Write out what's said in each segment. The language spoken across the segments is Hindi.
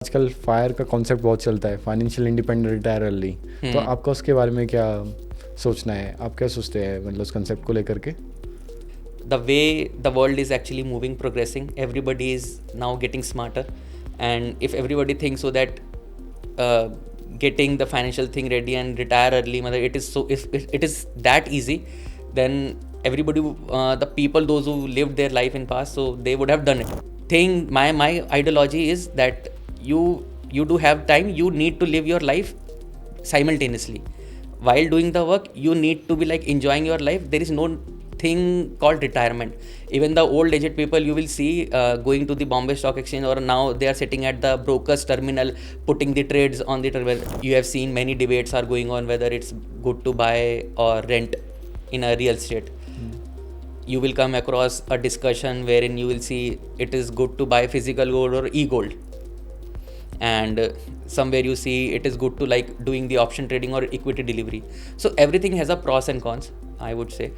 आजकल फायर का कॉन्सेप्ट बहुत चलता है, फाइनेंशियल इंडिपेंडेंट रिटायर अर्ली। तो आपका उसके बारे में क्या सोचना है, आप क्या सोचते हैं मतलब उस कॉन्सेप्ट को लेकर के? The way the world is actually moving, progressing, everybody is now getting smarter, and if everybody thinks so that uh, getting the financial thing ready and retire early, it is so, if it is that easy, then everybody, the people, those who lived their life in past, so they would have done it. My ideology is that you do have time, you need to live your life simultaneously. While doing the work, you need to be like enjoying your life. There is no thing called retirement. Even the old aged people you will see going to the Bombay Stock Exchange, or now they are sitting at the broker's terminal putting the trades on the terminal. You have seen many debates are going on whether it's good to buy or rent in a real estate. You will come across a discussion wherein you will see it is good to buy physical gold or e-gold, and somewhere you see it is good to like doing the option trading or equity delivery. So everything has a pros and cons, I would say.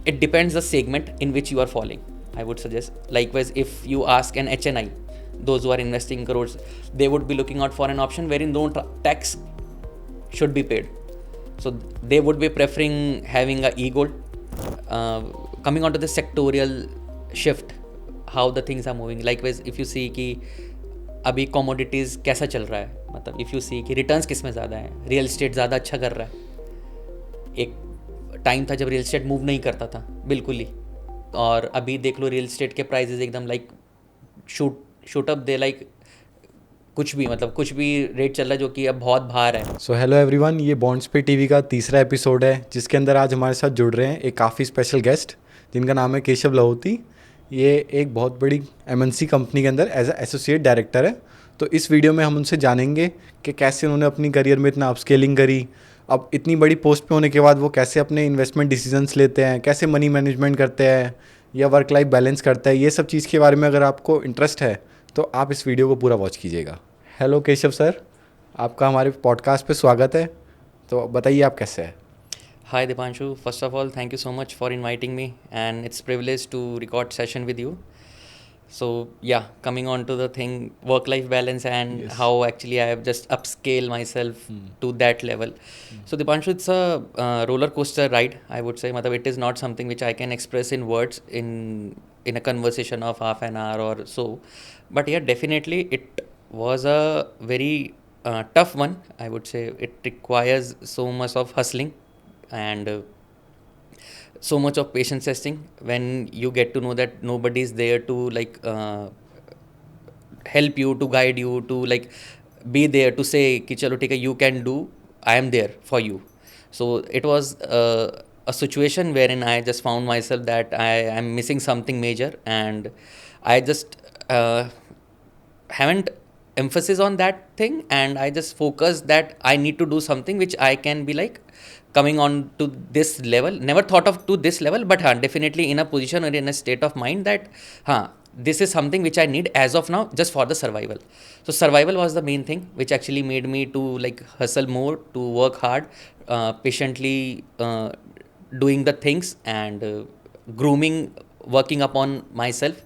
It depends the segment in which you are falling, I would suggest. Likewise, if you ask an HNI, those who are investing crores, they would be looking out for an option wherein no tax should be paid, so they would be preferring having a e-gold. Coming on to the sectorial shift, how the things are moving. Likewise, if you see कि अभी कमोडिटीज़ कैसा चल रहा है, मतलब इफ़ यू सी कि रिटर्न्स किस में ज़्यादा है, रियल इस्टेट ज़्यादा अच्छा कर रहा है। एक टाइम था जब रियल इस्टेट मूव नहीं करता था बिल्कुल ही, और अभी देख लो रियल इस्टेट के प्राइजेज एकदम लाइक शूट अप दे, लाइक कुछ भी, मतलब कुछ भी रेट चल रहा है जो कि अब बहुत बाहर है। सो हेलो एवरीवन, ये बॉन्ड्स पे टीवी का तीसरा एपिसोड है, जिसके अंदर आज हमारे साथ जुड़ रहे हैं एक काफ़ी स्पेशल गेस्ट जिनका नाम है केशव लाहौती। ये एक बहुत बड़ी एमएनसी कंपनी के अंदर एज एसोसिएट डायरेक्टर है। तो इस वीडियो में हम उनसे जानेंगे कि कैसे उन्होंने अपनी करियर में इतना अपस्केलिंग करी, अब इतनी बड़ी पोस्ट पे होने के बाद वो कैसे अपने इन्वेस्टमेंट डिसीजंस लेते हैं, कैसे मनी मैनेजमेंट करते हैं या वर्क लाइफ बैलेंस करते हैं। ये सब चीज़ के बारे में अगर आपको इंटरेस्ट है तो आप इस वीडियो को पूरा वॉच कीजिएगा। हेलो केशव सर, आपका हमारे पॉडकास्ट पे स्वागत है। तो बताइए आप कैसे हैं? Hi Dipanshu, first of all, thank you so much for inviting me, and it's privilege to record session with you. So yeah, coming on to the thing, work-life balance and Yes. how actually I have just upscale myself to that level. So Dipanshu, it's a roller coaster ride, I would say. Matlab, it is not something which I can express in words in a conversation of half an hour or so. But yeah, definitely it was a very tough one, I would say. It requires so much of hustling and so much of patience testing, when you get to know that nobody is there to like help you, to guide you, to like be there to say ki chalo theek hai, you can do, I am there for you. So it was a situation wherein I just found myself that I am missing something major, and I just haven't emphasis on that thing, and I just focus that I need to do something which I can be like coming on to this level. Never thought of to this level, but definitely in a position or in a state of mind that this is something which I need as of now just for the survival. So survival was the main thing which actually made me to like hustle more, to work hard, patiently doing the things, and grooming, working upon myself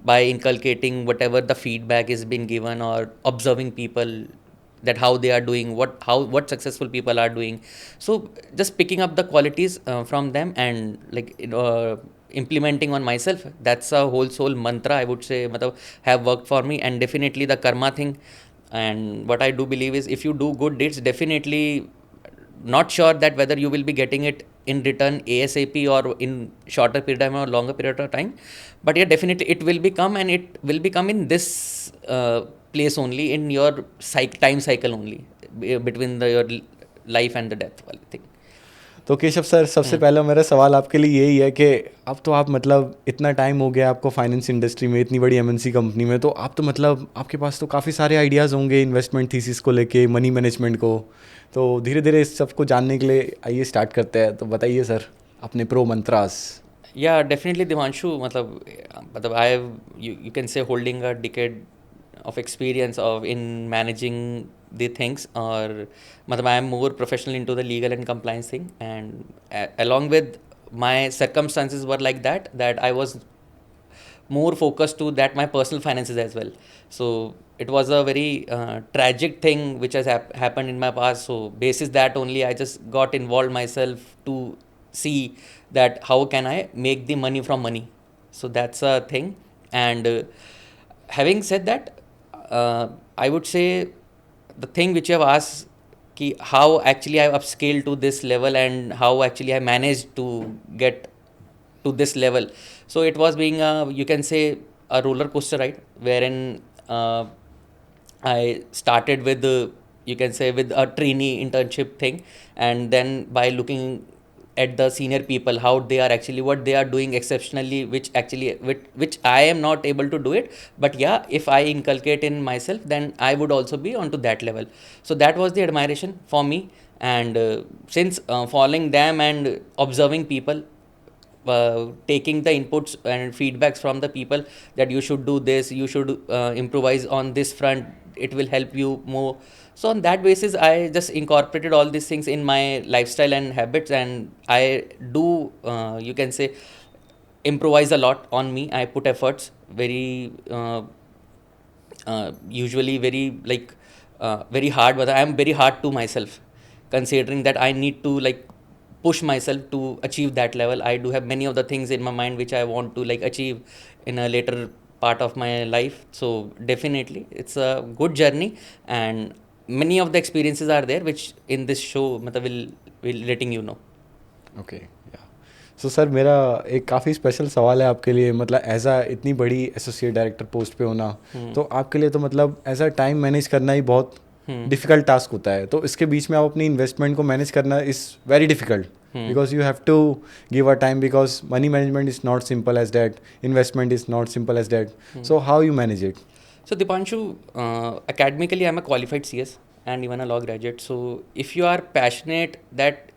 by inculcating whatever the feedback is being given, or observing people that how they are doing, what successful people are doing. So just picking up the qualities from them, and like implementing on myself. That's a whole soul mantra, I would say, matlab, have worked for me. And definitely the karma thing, and what I do believe is, if you do good deeds, definitely not sure that whether you will be getting it in return ASAP or in shorter period of time or longer period of time, but yeah, definitely it will become, and it will become in this place only, in your time cycle only, between your life and the death वाली thing. तो केशव सर, सबसे पहला मेरा सवाल आपके लिए यही है कि अब तो आप मतलब इतना टाइम हो गया आपको फाइनेंस इंडस्ट्री में, इतनी बड़ी एमएनसी कंपनी में, तो आप तो मतलब आपके पास तो काफ़ी सारे आइडियाज़ होंगे इन्वेस्टमेंट थीसिस को लेके, मनी मैनेजमेंट को। तो धीरे धीरे इस सबको जानने के लिए आइए स्टार्ट करते हैं। तो बताइए सर अपने pro mantras. Yeah, definitely Divanshu, matlab I have, you can say, holding a decade of experience of in managing the things, or matlab I am more professional into the legal and compliance thing, and along with my circumstances were like that I was more focused to that my personal finances as well. So it was a very tragic thing which has happened in my past. So basis that only I just got involved myself to see that how can I make the money from money. So that's a thing. And having said that, I would say the thing which you have asked, ki how actually I upscaled to this level and how actually I managed to get to this level. So it was being a, you can say, a roller coaster ride, wherein I started with you can say with a trainee internship thing, and then by looking at the senior people, how they are actually, what they are doing exceptionally, which actually which I am not able to do it, but yeah, if I inculcate in myself, then I would also be onto that level. So that was the admiration for me. And since following them and observing people, taking the inputs and feedbacks from the people, that you should do this, you should improvise on this front, it will help you more. So on that basis, I just incorporated all these things in my lifestyle and habits, and I do you can say improvise a lot on me. I put efforts very usually very like very hard, but I am very hard to myself, considering that I need to like push myself to achieve that level. I do have many of the things in my mind which I want to like achieve in a later part of my life. So definitely it's a good journey, and many of the experiences are there which in this show matlab will letting you know. Okay या सो सर मेरा एक काफ़ी स्पेशल सवाल है आपके लिए, मतलब एज अ इतनी बड़ी एसोसिएट डायरेक्टर पोस्ट पे होना, तो आपके लिए तो मतलब एज अ टाइम मैनेज करना ही बहुत डिफ़िकल्ट टास्क होता है, तो इसके बीच में आप अपनी इन्वेस्टमेंट को मैनेज करना is very difficult because you have to give a time, because money management is not simple as that, investment is not simple as that. So how you manage it? So Dipanshu, academically I'm a qualified CS and even a law graduate. So if you are passionate that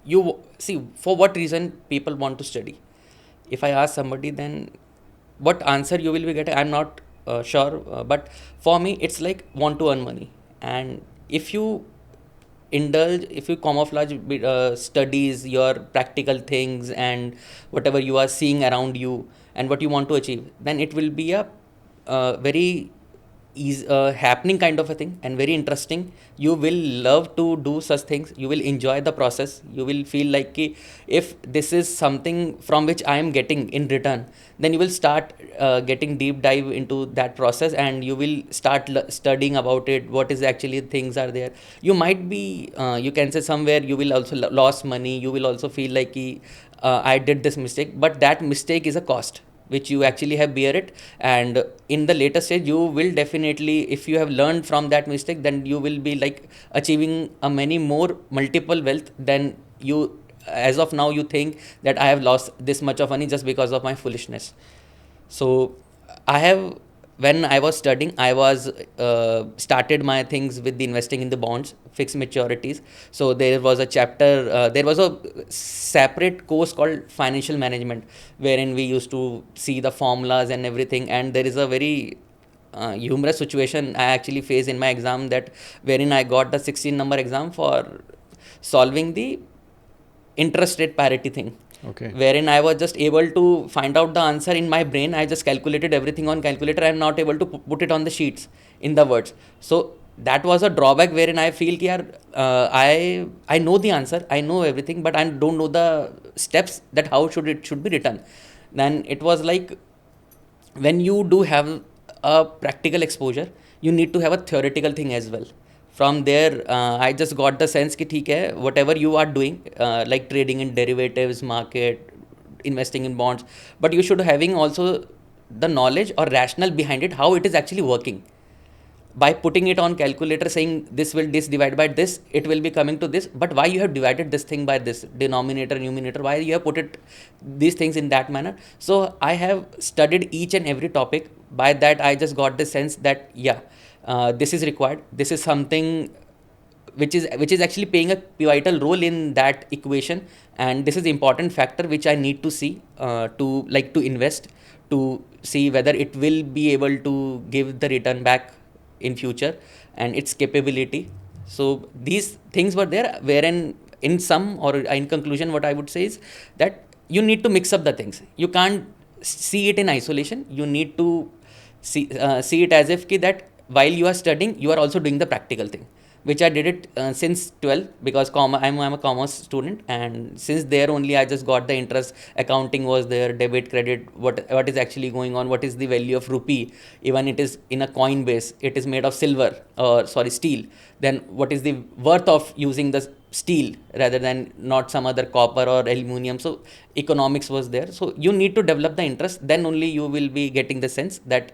you see for what reason people want to study, if I ask somebody, then what answer you will be getting, I'm not sure, but for me it's like want to earn money. And if you indulge, if you camouflage studies, your practical things and whatever you are seeing around you and what you want to achieve, then it will be a very easy happening kind of a thing and very interesting. You will love to do such things, you will enjoy the process, you will feel like ki, if this is something from which I am getting in return, then you will start getting deep dive into that process, and you will start studying about it, what is actually things are there. You might be you can say somewhere you will also lost money, you will also feel like ki, I did this mistake, but that mistake is a cost which you actually have bear it, and in the later stage you will definitely, if you have learned from that mistake, then you will be like achieving a many more multiple wealth than you as of now you think that I have lost this much of money just because of my foolishness. So I have, when I was studying, I was started my things with the investing in the bonds, fixed maturities. So there was a chapter, there was a separate course called financial management, wherein we used to see the formulas and everything. And there is a very humorous situation I actually faced in my exam, that wherein I got the 16 number exam for solving the interest rate parity thing. Okay. Wherein I was just able to find out the answer in my brain. I just calculated everything on calculator. I am not able to put it on the sheets in the words. So that was a drawback, wherein I feel that I know the answer, I know everything, but I don't know the steps that how should be written. Then it was like, when you do have a practical exposure, you need to have a theoretical thing as well. From there I just got the sense ki theek hai, whatever you are doing, like trading in derivatives market, investing in bonds, but you should having also the knowledge or rationale behind it, how it is actually working. By putting it on calculator, saying this will this divide by this, it will be coming to this, but why you have divided this thing by this, denominator numerator, why you have put it these things in that manner. So I have studied each and every topic. By that I just got the sense that yeah, this is required, this is something which is actually playing a pivotal role in that equation, and this is the important factor which I need to see to invest, to see whether it will be able to give the return back in future, and its capability. So these things were there, wherein in sum or in conclusion what I would say is that you need to mix up the things. You can't see it in isolation, you need to see it as if that while you are studying, you are also doing the practical thing, which I did it since 12, because I'm a commerce student, and since there only I just got the interest. Accounting was there, debit, credit, what is actually going on, what is the value of rupee, even it is in a coin base, it is made of silver, or sorry, steel, then what is the worth of using the steel rather than not some other copper or aluminum. So economics was there. So you need to develop the interest, then only you will be getting the sense that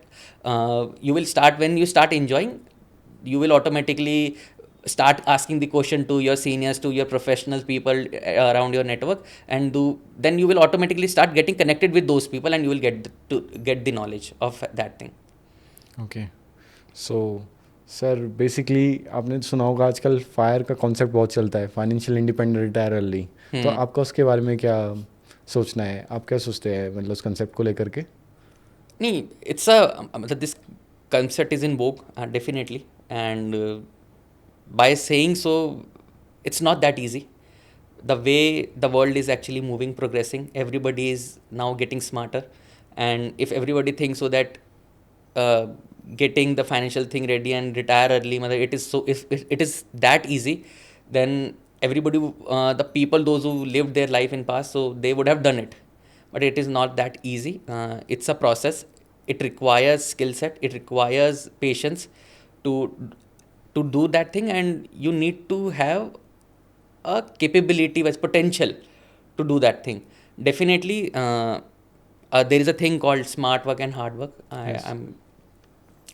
you will start. When you start enjoying, you will automatically start asking the question to your seniors, to your professional people around your network, and then you will automatically start getting connected with those people, and you will get the knowledge of that thing. Okay so sir basically आपने सुना होगा आजकल फायर का कॉन्सेप्ट बहुत चलता है, फाइनेंशियल इंडिपेंडेंट रिटायर अर्ली. तो आपका उसके बारे में क्या सोचना है, आप क्या सोचते हैं मतलब उस कंसेप्ट को लेकर के? नहीं, it's a this concept is in vogue, definitely, and by saying so, it's not that easy. The way the world is actually moving, progressing, everybody is now getting smarter, and if everybody thinks so that getting the financial thing ready and retire early, it is so, if it is that easy, then everybody, the people, those who lived their life in past, so they would have done it. But it is not that easy. It's a process. It requires skill set, it requires patience to do that thing, and you need to have a capability with potential to do that thing. Definitely, there is a thing called smart work and hard work. Yes.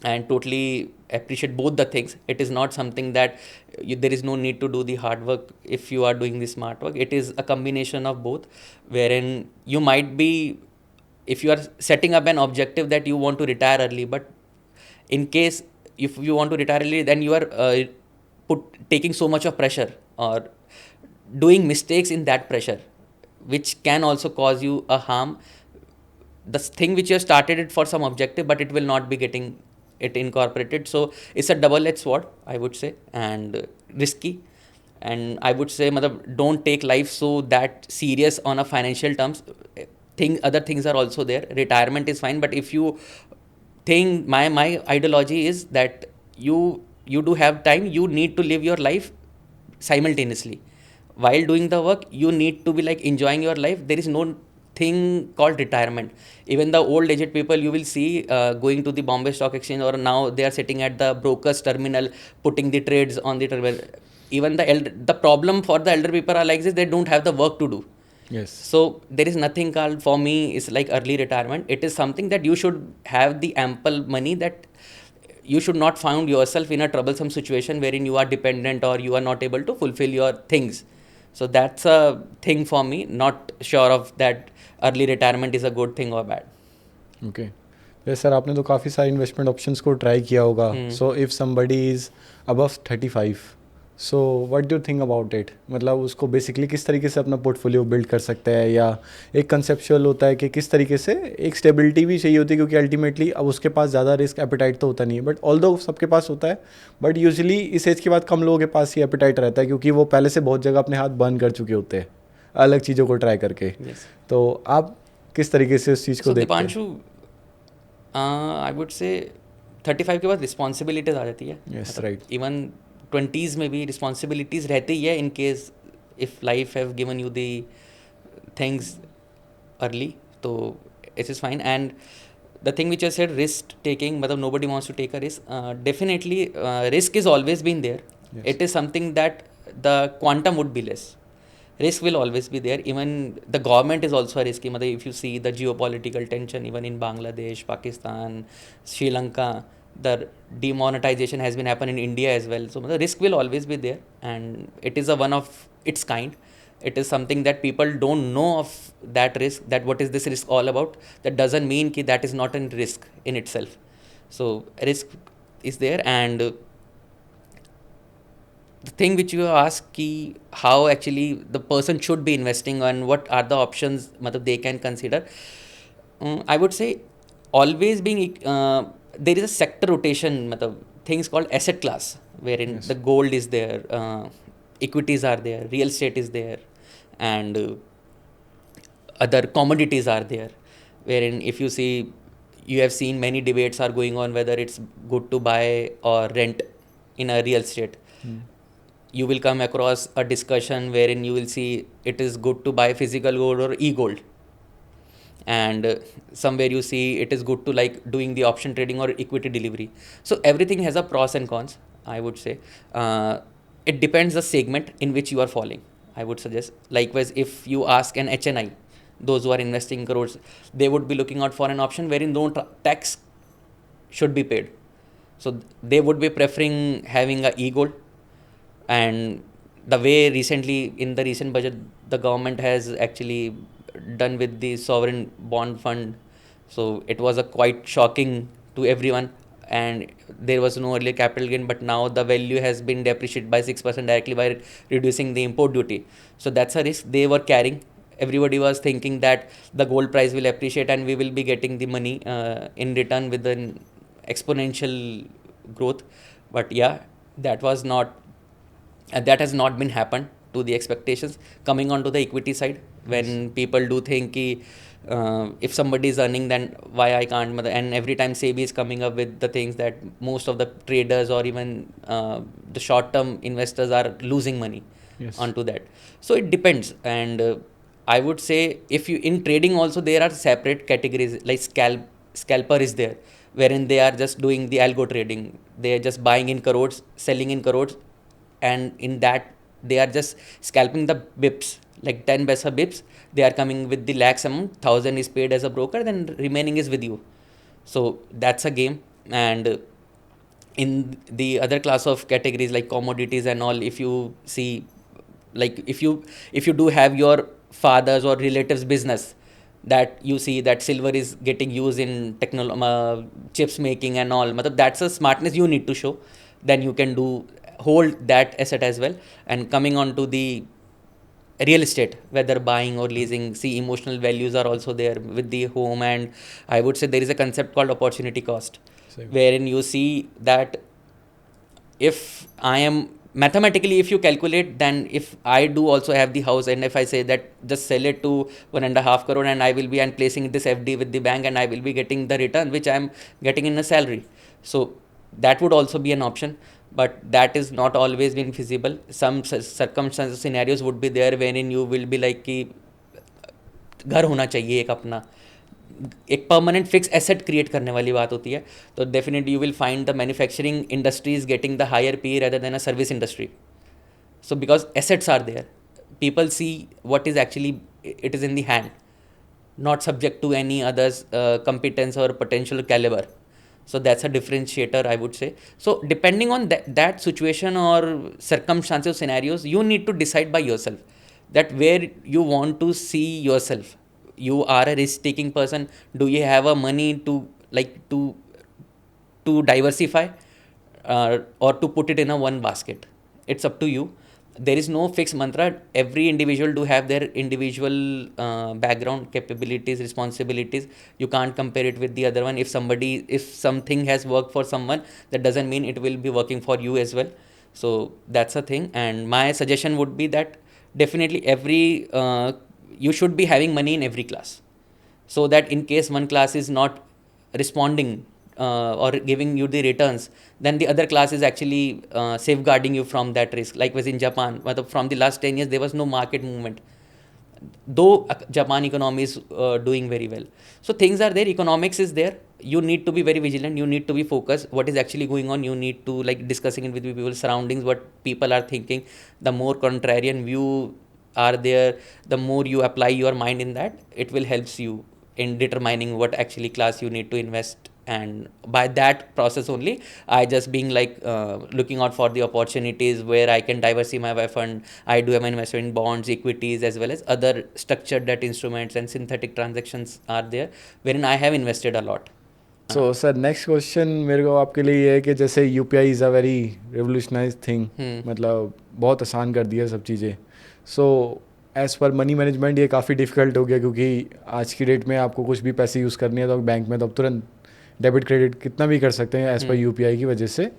And totally appreciate both the things. It is not something that there is no need to do the hard work if you are doing the smart work. It is a combination of both, wherein you might be, if you are setting up an objective that you want to retire early, but in case if you want to retire early, then you are taking so much of pressure, or doing mistakes in that pressure, which can also cause you a harm. The thing which you have started it for some objective, but it will not be getting it incorporated. So it's a double-edged sword, I would say, and risky. And I would say, don't take life so that serious on a financial terms. Other things are also there. Retirement is fine, but if you think, my ideology is that you do have time, you need to live your life simultaneously. While doing the work, you need to be like enjoying your life. There is no thing called retirement. Even the old aged people you will see going to the Bombay Stock Exchange, or now they are sitting at the broker's terminal putting the trades on the terminal. Even the problem for the elder people are like this, they don't have the work to do. Yes. So there is nothing called, for me, it's like early retirement. It is something that you should have the ample money, that you should not find yourself in a troublesome situation wherein you are dependent or you are not able to fulfill your things. So that's a thing for me. Not sure of that early retirement is a good thing or bad. Okay sir, आपने तो काफ़ी सारे इन्वेस्टमेंट ऑप्शंस को ट्राई किया होगा. So if somebody is above 35, so what do you think about it? मतलब उसको बेसिकली किस तरीके से अपना पोर्टफोलियो बिल्ड कर सकता है, या एक कंसेप्चुअल होता है कि किस तरीके से एक स्टेबिलिटी भी चाहिए होती है, क्योंकि अल्टीमेटली अब उसके पास ज़्यादा रिस्क एपेटाइट तो होता नहीं है, बट ऑल्दो सबके पास होता है, बट यूजुअली इस एज के बाद कम लोगों के पास ही एपेटाइट रहता है, क्योंकि वो पहले से बहुत जगह अपने हाथ बर्न कर चुके होते हैं अलग चीज़ों को ट्राई करके. तो आप किस तरीके से उस चीज़ को देखते हैं? दीपांशु, आई वुड से 35 के बाद रिस्पॉन्सिबिलिटीज आ जाती है. Yes, right. इवन 20s में भी रिस्पॉन्सिबिलिटीज रहती ही है, in case if life have given you the things early, तो it is fine. And the thing which I said, risk taking, nobody wants to take a risk. Definitely risk is always been there. Yes. It is something that the quantum would be less. Risk will always be there. Even the government is also a risky. If you see the geopolitical tension, even in Bangladesh, Pakistan, Sri Lanka, the demonetization has been happening in India as well. So the risk will always be there, and it is a one of its kind. It is something that people don't know of that risk, that what is this risk all about. That doesn't mean that that is not a risk in itself. So risk is there, and the thing which you ask ki how actually the person should be investing and what are the options they can consider. I would say always being there is a sector rotation, things called asset class, wherein Yes. the gold is there, equities are there, real estate is there, and other commodities are there, wherein if you see, you have seen many debates are going on whether it's good to buy or rent in a real estate. You will come across a discussion wherein you will see it is good to buy physical gold or e-gold, and somewhere you see it is good to like doing the option trading or equity delivery. So everything has a pros and cons, I would say. It depends the segment in which you are falling, I would suggest. Likewise, if you ask an HNI, those who are investing crores, they would be looking out for an option wherein no tax should be paid. So they would be preferring having a e-gold. And the way recently in the recent budget the government has actually done with the sovereign bond fund, so it was a quite shocking to everyone, and there was no earlier capital gain, but now the value has been depreciated by 6% directly by reducing the import duty. So that's a risk they were carrying. Everybody was thinking that the gold price will appreciate and we will be getting the money in return with an exponential growth. But yeah, that was not that has not been happened to the expectations. Coming on to the equity side, when people do think ki, if somebody is earning, then why I can't, and every time SEBI is coming up with the things that most of the traders or even the short term investors are losing money onto that. So it depends. And I would say if you in trading also there are separate categories, like scalper is there, wherein they are just doing the algo trading. They are just buying in crores, selling in crores, and in that they are just scalping the bips, like 10 paisa bips. They are coming with the lakhs amount, 1,000 is paid as a broker, then remaining is with you. So that's a game. And in the other class of categories like commodities and all, if you see, like if you do have your father's or relatives business, that you see that silver is getting used in chips making and all, that's a smartness you need to show, then you can hold that asset as well. And coming on to the real estate, whether buying or leasing, see, emotional values are also there with the home. And I would say there is a concept called opportunity cost, wherein you see that if I am mathematically, if you calculate, then if I do also have the house, and if I say that just sell it to 1.5 crore and I will be and placing this FD with the bank and I will be getting the return which I am getting in a salary, so that would also be an option. But that is not always been feasible. Some circumstances, scenarios would be there wherein you will be like कि घर होना चाहिए एक अपना, एक परमानेंट फिक्स एसेट क्रिएट करने वाली बात होती है. तो definitely you will find the manufacturing industry is getting the higher pay rather than a service industry. So because assets are there, people see what is actually it is in the hand, not subject to any others competence or potential caliber. So that's a differentiator, I would say. So depending on that situation or circumstances, scenarios, you need to decide by yourself that where you want to see yourself. You are a risk taking person. Do you have a money to like to diversify or to put it in a one basket? It's up to you. There is no fixed mantra. Every individual do have their individual background, capabilities, responsibilities. You can't compare it with the other one. If something has worked for someone, that doesn't mean it will be working for you as well. So that's a thing. And my suggestion would be that definitely you should be having money in every class, so that in case one class is not responding or giving you the returns, then the other class is actually safeguarding you from that risk. Like was in Japan, from the last 10 years there was no market movement, though Japan economy is doing very well. So things are there, economics is there. You need to be very vigilant, you need to be focused what is actually going on. You need to like discussing it with people's surroundings, what people are thinking. The more contrarian view are there, the more you apply your mind in that, it will helps you in determining what actually class you need to invest. And by that process only, I just being like looking out for the opportunities where I can diversify my fund. I do have an investment in bonds, equities, as well as other structured debt instruments, and synthetic transactions are there wherein I have invested a lot. So sir next question मेरे को आपके लिए ये है कि जैसे UPI is a very revolutionise thing, मतलब बहुत आसान कर दिया सब चीज़ें. So as per money management ये काफ़ी डिफ़िकल्ट हो गया, क्योंकि आज की डेट में आपको कुछ भी पैसे यूज़ करने हैं तो बैंक में तो अब तुरंत डेबिट क्रेडिट कितना भी कर सकते हैं एज़ पर UPI की वजह से.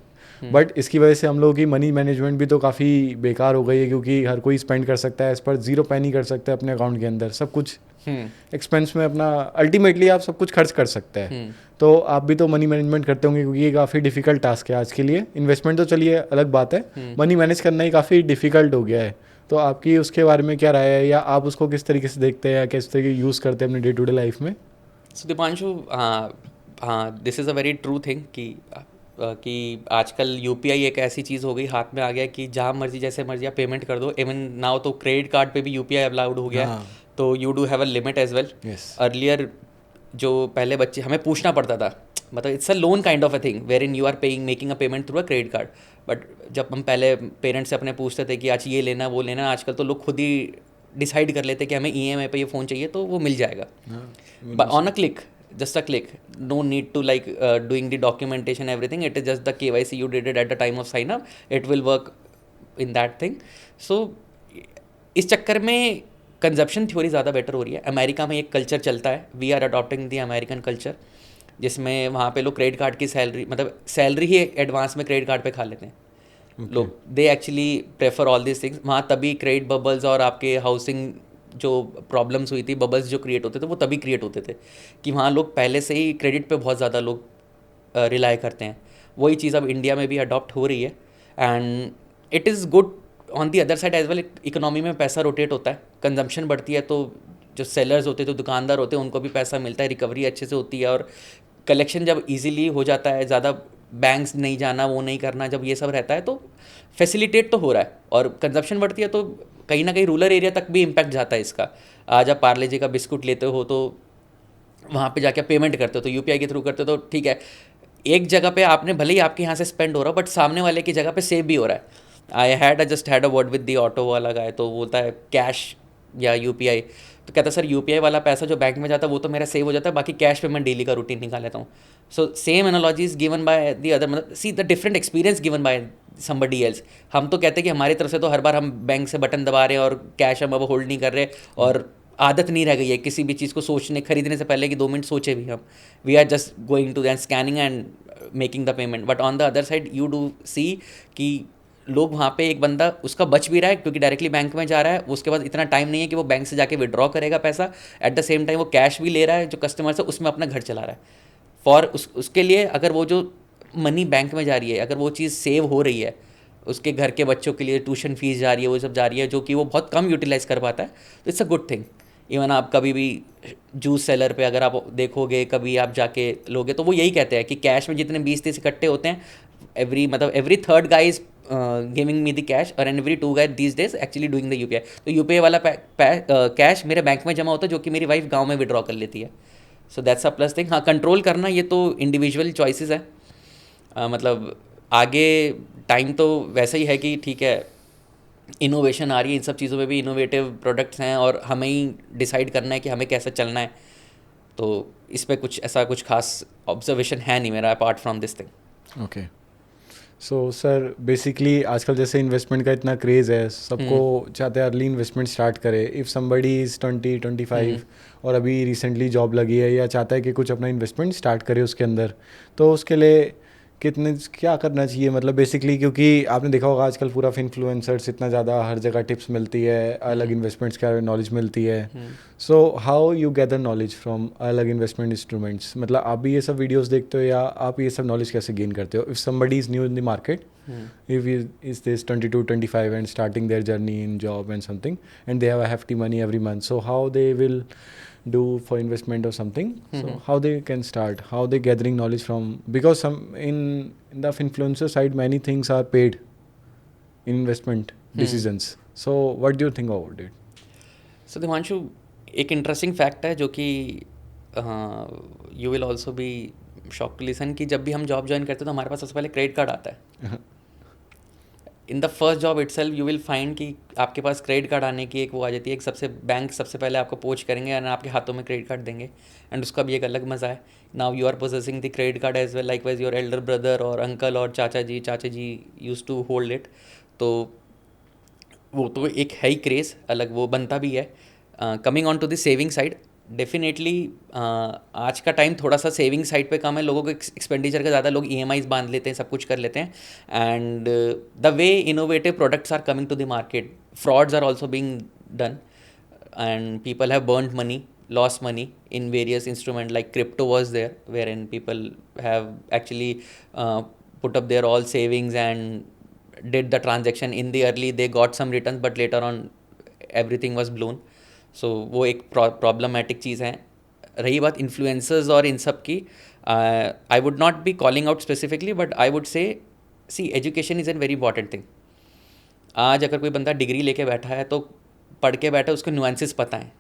बट इसकी वजह से हम लोगों की मनी मैनेजमेंट भी तो काफ़ी बेकार हो गई है, क्योंकि हर कोई स्पेंड कर सकता है, इस पर 0 पैनी कर सकता है अपने अकाउंट के अंदर, सब कुछ एक्सपेंस में अपना अल्टीमेटली आप सब कुछ खर्च कर सकते हैं। तो आप भी तो मनी मैनेजमेंट करते होंगे, क्योंकि ये काफ़ी डिफिकल्ट टास्क है आज के लिए। इन्वेस्टमेंट तो चलिए अलग बात है, मनी मैनेज करना ही काफ़ी डिफिकल्ट हो गया है। तो आपकी उसके बारे में क्या राय है, या आप उसको किस तरीके से देखते हैं या किस तरीके यूज़ करते हैं अपने डे टू डे लाइफ में? सो दीपांशु, हाँ, this is a very true thing कि आजकल यूपीआई एक ऐसी चीज़ हो गई, हाथ में आ गया कि जहाँ मर्जी जैसे मर्जी आप पेमेंट कर दो। इवन नाउ तो क्रेडिट कार्ड पे भी यूपीआई अलाउड हो गया, तो you do have a limit as well. Earlier जो पहले बच्चे हमें पूछना पड़ता था, मतलब it's a loan kind of a thing wherein you are paying making a payment through a credit card. But जब हम पहले पेरेंट्स से अपने पूछते थे कि आज ये लेना वो लेना, आजकल तो लोग खुद ही डिसाइड कर लेते कि हमें ईएमआई पे ये फ़ोन चाहिए तो वो मिल जाएगा on a click, just a click. No need to like doing the documentation, everything. It is just the KYC you did it at the time of sign up. It will work in that thing. So इस चक्कर में कंजप्शन थ्योरी ज़्यादा बेटर हो रही है। अमेरिका में एक कल्चर चलता है, we are adopting the American culture, जिसमें वहाँ पे लोग क्रेडिट कार्ड की सैलरी, मतलब सैलरी ही एडवांस में क्रेडिट कार्ड पे खा लेते हैं लोग। They actually prefer all this things. वहाँ तभी क्रेडिट बबल्स और आपके हाउसिंग जो प्रॉब्लम्स हुई थी, बबल्स जो क्रिएट होते थे, वो तभी क्रिएट होते थे कि वहाँ लोग पहले से ही क्रेडिट पे बहुत ज़्यादा लोग रिलाई करते हैं। वही चीज़ अब इंडिया में भी अडॉप्ट हो रही है, and it is good on the other side as well. Economy में पैसा रोटेट होता है, कंजम्पशन बढ़ती है, तो जो सेलर्स होते हैं, जो दुकानदार होते हैं, उनको भी पैसा मिलता है, रिकवरी अच्छे से होती है, और कलेक्शन जब ईजिली हो जाता है, ज़्यादा बैंक्स नहीं जाना, वो नहीं करना, जब ये सब रहता है तो फैसिलिटेट तो हो रहा है, और कंजप्शन बढ़ती है तो कहीं ना कहीं रूरल एरिया तक भी इम्पैक्ट जाता है इसका। आज आप पार्ले जी का बिस्कुट लेते हो तो वहाँ पे जाके पेमेंट करते हो तो यूपीआई के थ्रू करते हो, तो ठीक है, एक जगह पे आपने भले ही आपके यहाँ से स्पेंड हो रहा हो, बट सामने वाले की जगह पे सेव भी हो रहा है। I just had a word with the auto वाला गाय, तो बोलता है कैश या यूपीआई, तो कहता है सर यूपीआई वाला पैसा जो बैंक में जाता है वो तो मेरा सेव हो जाता है, बाकी कैश पे मैं डेली का रूटीन निकाल लेता हूँ। So same analogy is given by the other, मतलब see the different experience given by somebody else. हम तो कहते हैं कि हमारी तरफ से तो हर बार हम बैंक से बटन दबा रहे हैं और कैश हम अब होल्ड नहीं कर रहे, और आदत नहीं रह गई है किसी भी चीज़ को सोचने खरीदने से पहले कि 2 मिनट सोचे भी हम। We are just going to then scanning and making the payment. But on the other side you do see कि लोग वहाँ पे, एक बंदा उसका बच भी रहा है क्योंकि डायरेक्टली बैंक में जा रहा है, उसके पास इतना टाइम नहीं है कि वो बैंक से जाके विड्रॉ करेगा पैसा, एट द सेम टाइम वो कैश भी ले रहा है जो कस्टमर से, उसमें अपना घर चला रहा है। फॉर उसके लिए अगर वो जो मनी बैंक में जा रही है, अगर वो चीज़ सेव हो रही है, उसके घर के बच्चों के लिए ट्यूशन फीस जा रही है, वो सब जा रही है, जो कि वो बहुत कम यूटिलाइज़ कर पाता है, तो it's a good thing. Even आप कभी भी जूस सेलर पे अगर आप देखोगे, कभी आप जाके लोगे, तो वो यही कहते हैं कि कैश में जितने 20-30 इकट्ठे होते हैं, every third guy is giving me the cash, और every 2 guy these days actually doing the UPI. तो यूपीआई वाला कैश मेरे बैंक में जमा होता है, जो कि मेरी वाइफ गाँव में विड्रॉ कर लेती है। So that's a plus thing. हाँ, कंट्रोल करना ये तो इंडिविजुअल चॉइसेस है। मतलब आगे टाइम तो वैसे ही है कि ठीक है, इनोवेशन आ रही है, इन सब चीज़ों में भी इनोवेटिव प्रोडक्ट्स हैं, और हमें ही डिसाइड करना है कि हमें कैसे चलना है। तो इस पर कुछ खास ऑब्जर्वेशन है नहीं मेरा apart from this thing. Okay, so sir basically आजकल जैसे इन्वेस्टमेंट का इतना क्रेज़ है, सबको चाहते हैं अर्ली इन्वेस्टमेंट स्टार्ट करे। इफ़ समबडी इज़ 20-25 और अभी रिसेंटली जॉब लगी है, या चाहता है कि कुछ अपना इन्वेस्टमेंट स्टार्ट करे उसके अंदर, तो उसके लिए क्या करना चाहिए, मतलब बेसिकली? क्योंकि आपने देखा होगा आजकल पूरा इन्फ्लुएंसर्स इतना ज़्यादा, हर जगह टिप्स मिलती है, अलग इन्वेस्टमेंट्स का नॉलेज मिलती है। So how you gather knowledge from अलग इन्वेस्टमेंट इंस्ट्रूमेंट्स? मतलब आप भी ये सब वीडियोस देखते हो, या आप ये सब नॉलेज कैसे गेन करते हो? If somebody is new in the market, if is this 22-25 and starting their journey in job and something, and they have a hefty money every month, so how they will do for investment or something? So how they can start, how they gathering knowledge from, because some in the influencer side many things are paid investment decisions. So what do you think about it? So Dipanshu, एक इंटरेस्टिंग फैक्ट है जो कि you will also be shock to listen, कि जब भी हम जॉब ज्वाइन करते हैं तो हमारे पास सबसे पहले क्रेडिट कार्ड आता है। In the first job itself you will find कि आपके पास क्रेडिट कार्ड आने की एक वो आ जाती है, एक बैंक सबसे पहले आपको पोच करेंगे एंड आपके हाथों में क्रेडिट कार्ड देंगे, एंड उसका भी एक अलग मज़ा है। Now you are possessing the credit card as well, likewise your elder brother और अंकल और चाचा जी यूज टू होल्ड इट। तो वो तो एक है ही क्रेज़ अलग, वो बनता भी है। Coming on to the saving side, definitely आज का टाइम थोड़ा सा सेविंग साइड पे कम है, लोगों को एक्सपेंडिचर का ज़्यादा, लोग EMIs बांध लेते हैं, सब कुछ कर लेते हैं. And the way innovative products are coming to the market, frauds are also being done, and people have burnt money, lost money in various instruments, like crypto was there, wherein people have actually put up their all savings and did the transaction. In the early they got some returns, but later on everything was blown. So वो एक problematic चीज़ है. रही बात इन्फ्लुएंसर्स और इन सब की, I would not be calling out specifically, but I would say see education is an very important thing. आज अगर कोई बंदा डिग्री लेके बैठा है तो पढ़ के बैठा, उसको नुआंसेस पता है,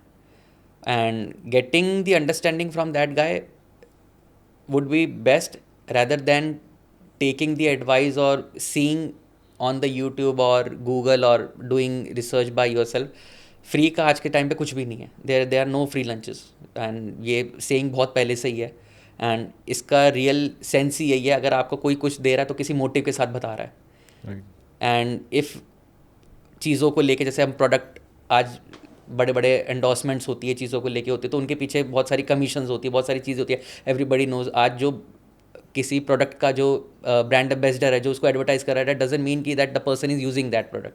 and getting the understanding from that guy would be best rather than taking the advice or seeing on the YouTube or Google or doing research by yourself. Free का आज के टाइम पे कुछ भी नहीं है, there are no free lunches, and ये सेइंग बहुत पहले से ही है, एंड इसका रियल सेंस ही यही है, अगर आपको कोई कुछ दे रहा है तो किसी मोटिव के साथ बता रहा है. एंड इफ़ चीज़ों को लेके, जैसे हम प्रोडक्ट आज बड़े बड़े एंडोर्समेंट्स होती है, चीज़ों को लेके होती है, तो उनके पीछे बहुत सारी कमीशंस होती है, बहुत सारी चीज़ होती है. एवरीबडी नोज, आज जो किसी प्रोडक्ट का जो ब्रांड एम्बेसडर है, जो उसको एडवर्टाइज कर रहा है, डजंट मीन कि that the person is using that product.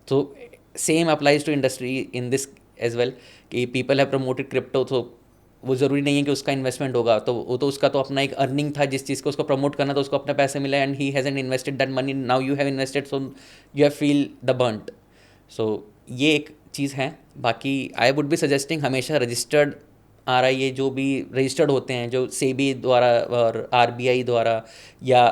तो same applies to industry in this as well, कि पीपल हैव प्रमोटेड क्रिप्टो, तो वो ज़रूरी नहीं है कि उसका इन्वेस्टमेंट होगा, तो वो तो उसका तो अपना एक अर्निंग था, जिस चीज़ को उसको प्रमोट करना, तो उसको अपने पैसे मिला, and he hasn't invested that money, now you have invested, so you have feel the burnt. सो ये एक चीज़ है. बाकी आई वुड बी सजेस्टिंग हमेशा रजिस्टर्ड RIA जो भी रजिस्टर्ड होते हैं, जो सेबी द्वारा और RBI द्वारा, या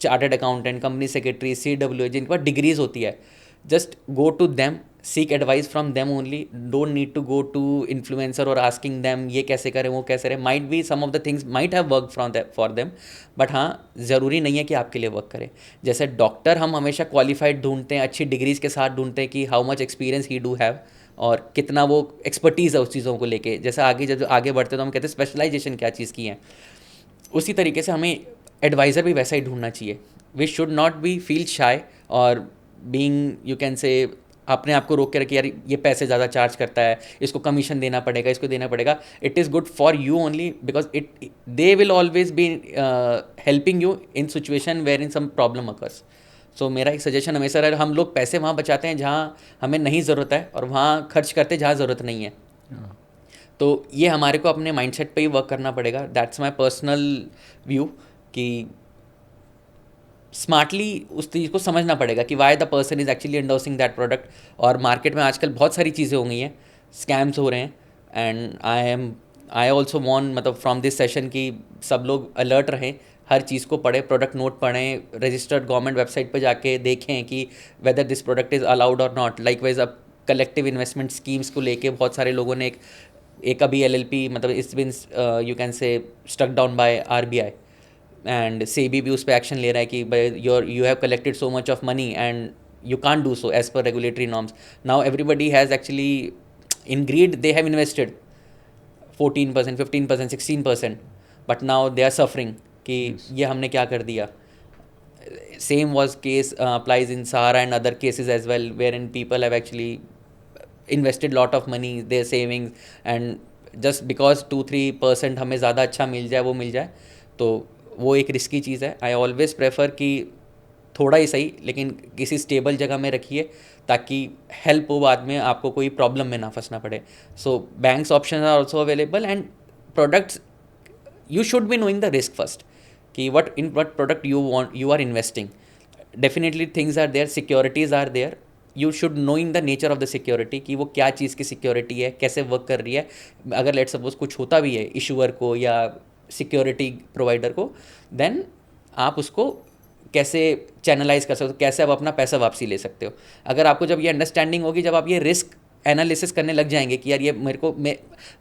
chartered accountant, company secretary, CWA, जिनके पास डिग्रीज होती है, just go to them, seek advice from them only. Don't need to go to influencer और आस्किंग देम ये कैसे करें, वो कैसे करें. Might be some of the things might have work from for them, but हाँ, ज़रूरी नहीं है कि आपके लिए वर्क करे. जैसे डॉक्टर हम हमेशा क्वालिफाइड ढूंढते हैं, अच्छी डिग्रीज के साथ ढूंढते हैं कि how much experience he do have, और कितना वो एक्सपर्टीज़ है उस चीज़ों को लेके. जैसे आगे जब आगे बढ़ते तो हम कहते हैं स्पेशलाइजेशन क्या चीज़ की है. उसी तरीके से हमें एडवाइज़र भी वैसा ही ढूंढना चाहिए. We should not be feel shy और बीइंग, यू कैन से, अपने आप को रोक के रखिए, यार ये पैसे ज़्यादा चार्ज करता है, इसको कमीशन देना पड़ेगा, इसको देना पड़ेगा. It is good for you only, because they will always be helping you in situation where in some problem occurs. So मेरा एक सजेशन हमेशा रहा, हम लोग पैसे वहाँ बचाते हैं जहाँ हमें नहीं ज़रूरत है, और वहाँ खर्च करते हैं जहाँ ज़रूरत नहीं है. तो ये हमारे को अपने माइंडसेट पे ही वर्क करना पड़ेगा. दैट्स माय पर्सनल व्यू, कि स्मार्टली उस चीज़ को समझना पड़ेगा कि why the person is actually endorsing that product. और मार्केट में आजकल बहुत सारी चीज़ें हो गई हैं, स्कैम्स हो रहे हैं, एंड आई ऑल्सो वॉन्ट, मतलब फ्रॉम दिस सेशन, कि सब लोग अलर्ट रहें, हर चीज़ को पढ़ें, प्रोडक्ट नोट पढ़ें, रजिस्टर्ड गवर्नमेंट वेबसाइट पर जाके देखें कि whether this product is allowed और नॉट. लाइकवाइज अब कलेक्टिव इन्वेस्टमेंट स्कीम्स को लेके बहुत सारे लोगों ने एक अभी LLP, मतलब it's been, you can say, stuck down by RBI, and SEBI भी उस पर एक्शन ले रहा है कि you have collected so much of money and you can't do so as per regulatory norms. Now everybody has actually, in greed, they have invested 14%, 15%, 16%, but now they are suffering कि ये हमने क्या कर दिया. Same was case applies in Sahara and other cases as well, wherein people have actually invested lot of money, their savings, and just because 2-3% हमें ज़्यादा अच्छा मिल जाए, वो मिल जाए, तो वो एक रिस्की चीज़ है. आई ऑलवेज प्रेफर कि थोड़ा ही सही, लेकिन किसी स्टेबल जगह में रखिए, ताकि हेल्प हो बाद में, आपको कोई प्रॉब्लम में ना फंसना पड़े. So banks option are also available, and products, you should be knowing the risk first, कि what product you are investing. Definitely things are there, securities are there, you should knowing the nature of the security, कि वो क्या चीज़ की सिक्योरिटी है, कैसे वर्क कर रही है. अगर लेट सपोज कुछ होता भी है इशूअर को या सिक्योरिटी प्रोवाइडर को, देन आप उसको कैसे चैनलाइज कर सकते हो, कैसे आप अपना पैसा वापसी ले सकते हो. अगर आपको जब ये अंडरस्टैंडिंग होगी, जब आप ये रिस्क एनालिसिस करने लग जाएंगे कि यार ये मेरे को,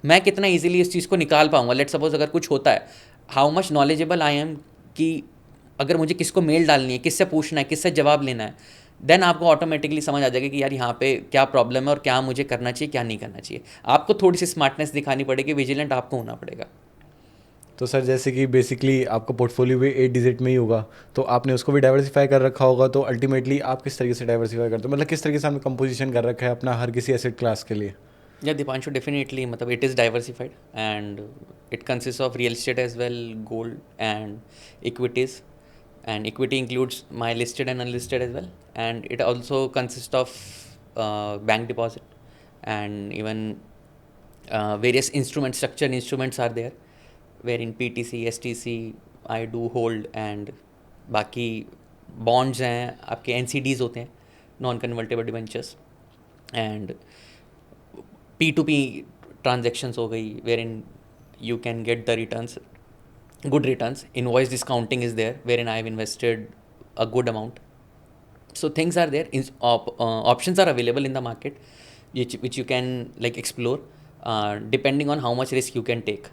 मैं कितना इजीली इस चीज़ को निकाल पाऊंगा. लेट सपोज अगर कुछ होता है, how much knowledgeable I am, कि अगर मुझे किसको मेल डालनी है, किससे पूछना है, किससे जवाब लेना है, देन आपको ऑटोमेटिकली समझ आ जाएगा कि यार यहाँ पे क्या प्रॉब्लम है और क्या मुझे करना चाहिए, क्या नहीं करना चाहिए. आपको थोड़ी सी स्मार्टनेस दिखानी पड़ेगी, विजिलेंट आपको होना पड़ेगा. तो सर जैसे कि बेसिकली आपका पोर्टफोलियो भी 8 डिजिट में ही होगा, तो आपने उसको भी डाइवर्सिफाई कर रखा होगा, तो अल्टीमेटली आप किस तरीके से डाइवर्सिफाई करते हो, मतलब किस तरीके से आपने कंपोजिशन कर रखा है अपना हर किसी एसेट क्लास के लिए. Yeah, Dipanshu, definitely. Matlab, it is diversified and it consists of real estate as well, gold and equities. And equity includes my listed and unlisted as well. And it also consists of bank deposit and even various instruments, structured instruments are there, wherein PTC, STC I do hold, and बाकी bonds हैं आपके NCDs होते हैं, non convertible debentures, and P2P transactions हो गई, wherein you can get the returns, good returns. Invoice discounting is there, wherein I have invested a good amount. So things are there. Options are available in the market, which you can like explore, depending on how much risk you can take.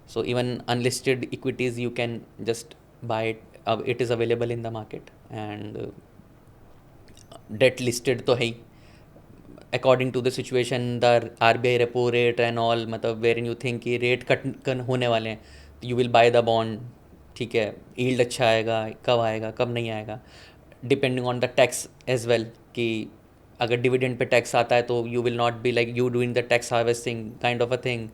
So even unlisted equities you can just buy it. It is available in the market, and debt listed तो है ही. According to the situation, the RBI repo rate and all, मतलब wherein you think कि rate cut होने वाले हैं, you will buy the bond. ठीक है, yield अच्छा आएगा, कब नहीं आएगा, depending on the tax as well, कि अगर dividend पे tax आता है तो you will not be like you doing the tax harvesting kind of a thing.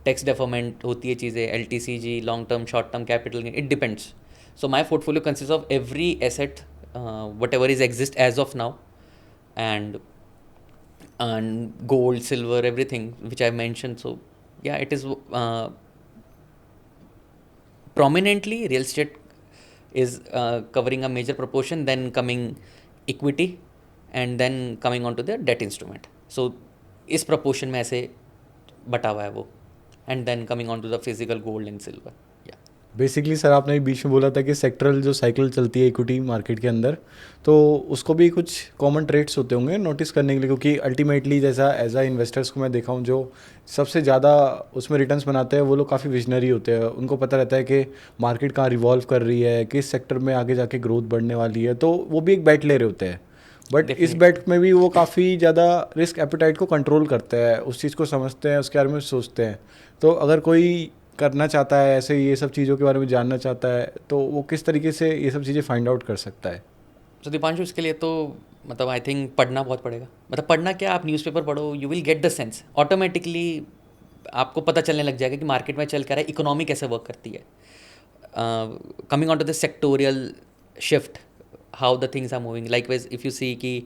Tax deferment होती है चीज़ें, LTCG, long term, short term capital gain, it depends. So my portfolio consists of every asset, whatever is exist as of now, and gold, silver, everything which I mentioned. So yeah, it is prominently real estate is covering a major proportion, then coming equity, and then coming on to the debt instrument. So इस proportion में ऐसे बटा हुआ है वो, and then coming on to the physical gold and silver. Yeah. Basically sir आपने बीच में बोला था कि सेक्टरल जो साइकिल चलती है इक्विटी मार्केट के अंदर, तो उसको भी कुछ कॉमन ट्रेड्स होते होंगे नोटिस करने के लिए, क्योंकि अल्टीमेटली जैसा एज आ इन्वेस्टर्स को मैं देखा हूँ जो सबसे ज़्यादा उसमें रिटर्न्स बनाते हैं वो लोग काफ़ी विजनरी होते हैं, उनको पता रहता है कि मार्केट कहाँ रिवॉल्व कर रही है, किस सेक्टर में आगे जाके ग्रोथ बढ़ने वाली है, तो वो भी एक बैट ले रहे होते हैं. बट इस बैट में भी वो काफ़ी ज़्यादा रिस्क एपिटाइट को कंट्रोल करते हैं, उस चीज़ को समझते हैं, उसके बारे में सोचते हैं. तो अगर कोई करना चाहता है ऐसे ये सब चीज़ों के बारे में जानना चाहता है, तो वो किस तरीके से ये सब चीज़ें फाइंड आउट कर सकता है? तो दीपांशु, इसके लिए तो मतलब आई थिंक पढ़ना बहुत पड़ेगा. मतलब पढ़ना क्या, आप न्यूज़पेपर पढ़ो, you will get the sense. Automatically आपको पता चलने लग जाएगा कि मार्केट में चल कर है, इकोनॉमी कैसे वर्क करती है. Coming on to the sectorial shift, how the things are moving, likewise if you see कि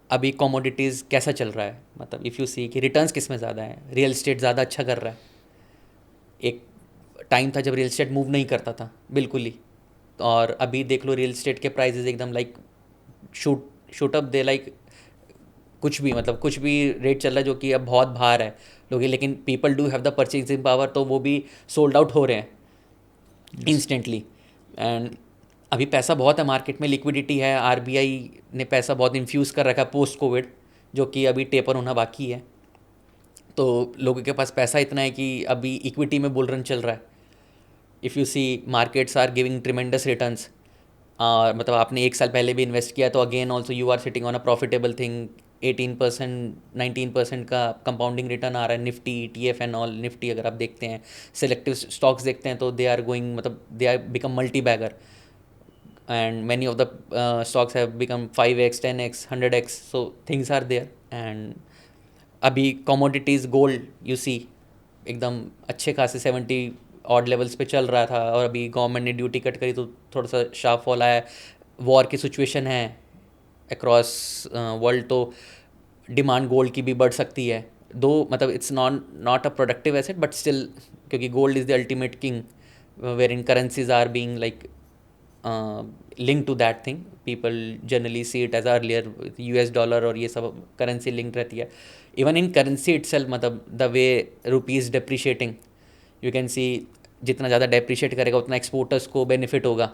अभी कमोडिटीज़ कैसा चल रहा है, मतलब इफ़ यू सी कि रिटर्न्स किस में ज़्यादा है, रियल इस्टेट ज़्यादा अच्छा कर रहा है. एक टाइम था जब रियल इस्टेट मूव नहीं करता था बिल्कुल ही, और अभी देख लो रियल इस्टेट के प्राइजेज एकदम लाइक शूट अप दे, लाइक कुछ भी, मतलब कुछ भी रेट चल रहा है जो कि अब बहुत बाहर है लोग, लेकिन people do have the purchasing power, तो वो भी सोल्ड आउट हो रहे हैं इंस्टेंटली. एंड अभी पैसा बहुत है मार्केट में, लिक्विडिटी है, आरबीआई ने पैसा बहुत इन्फ्यूज़ कर रखा है पोस्ट कोविड, जो कि अभी टेपर होना बाकी है. तो लोगों के पास पैसा इतना है कि अभी इक्विटी में बुल रन चल रहा है. If you see markets are giving tremendous returns, और मतलब आपने एक साल पहले भी इन्वेस्ट किया तो again also you are sitting on a profitable thing. 18% 19% का कंपाउंडिंग रिटर्न आ रहा है. Nifty, ETF and all. Nifty अगर आप देखते हैं, सेलेक्टिव स्टॉक्स देखते हैं, तो दे आर गोइंग, मतलब they are become multi bagger, and many of the stocks have become 5x 10x 100x. So things are there. And अभी कमोडिटीज़, गोल्ड यू सी एकदम अच्छे खासे 70 ऑड लेवल्स पे चल रहा था, और अभी गवर्नमेंट ने ड्यूटी कट करी तो थोड़ा सा शार्प फॉल आया. वॉर की सिचुएशन है अक्रॉस वर्ल्ड, तो डिमांड गोल्ड की भी बढ़ सकती है. दो मतलब it's not a productive asset, but still, क्योंकि gold is the ultimate king, where in currencies are being like link to that thing. People generally see it as earlier US dollar, और ये सब करेंसी लिंक रहती है. इवन इन करेंसी इटसेल्फ, मतलब the way rupees depreciating, you can सी जितना ज़्यादा डेप्रिशिएट करेगा उतना एक्सपोर्टर्स को बेनिफिट होगा.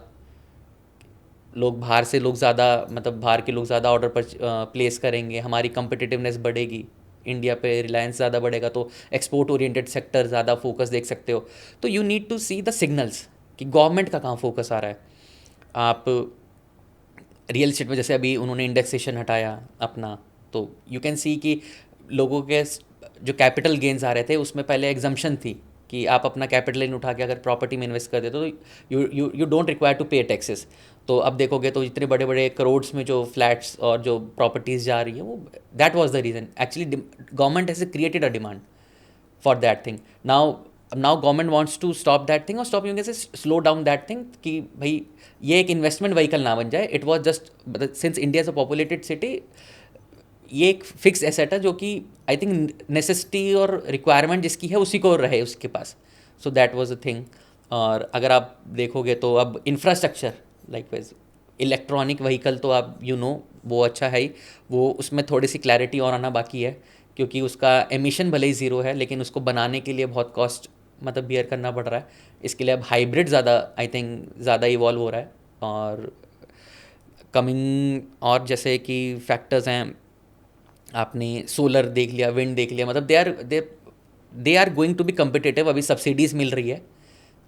लोग बाहर से लोग ज़्यादा, मतलब बाहर के लोग ज़्यादा ऑर्डर पर प्लेस करेंगे, हमारी कम्पिटिटिवनेस बढ़ेगी, इंडिया पे रिलायंस ज़्यादा बढ़ेगा, तो एक्सपोर्ट ओरिएंटेड सेक्टर ज़्यादा फोकस देख सकते हो. तो you need to see the signals कि गवर्नमेंट का कहाँ फोकस आ रहा है. आप रियल इस्टेट में जैसे अभी उन्होंने इंडेक्सेशन हटाया अपना, तो यू कैन सी कि लोगों के जो कैपिटल गेंस आ रहे थे उसमें पहले एग्जम्पशन थी कि आप अपना कैपिटल इन उठा के अगर प्रॉपर्टी में इन्वेस्ट कर देते तो यू डोंट रिक्वायर टू पे टैक्सेस. तो अब देखोगे तो इतने बड़े बड़े करोड्स में जो फ्लैट्स और जो प्रॉपर्टीज़ जा रही है वो, that was the reason actually government has created a demand for that thing. Now government wants to stop that thing, और स्टॉप यूं कैसे, स्लो डाउन दैट थिंग कि भाई ये एक इन्वेस्टमेंट व्हीकल ना बन जाए. It was just, since India is a populated city, ये एक फिक्स एसेट है जो कि आई थिंक नेसेसिटी और रिक्वायरमेंट जिसकी है उसी को रहे उसके पास. So that was a thing. और अगर आप देखोगे तो अब infrastructure like wise electronic vehicle तो आप वो अच्छा है ही. वो उसमें थोड़ी सी क्लैरिटी और आना बाकी है, क्योंकि उसका एमिशन भले ही ज़ीरो है लेकिन उसको बनाने के लिए बहुत कॉस्ट मतलब बियर करना पड़ रहा है. इसके लिए अब हाइब्रिड ज़्यादा आई थिंक ज़्यादा इवॉल्व हो रहा है. और कमिंग और जैसे कि फैक्टर्स हैं, आपने सोलर देख लिया, विंड देख लिया, मतलब they are going to be competitive. अभी सब्सिडीज़ मिल रही है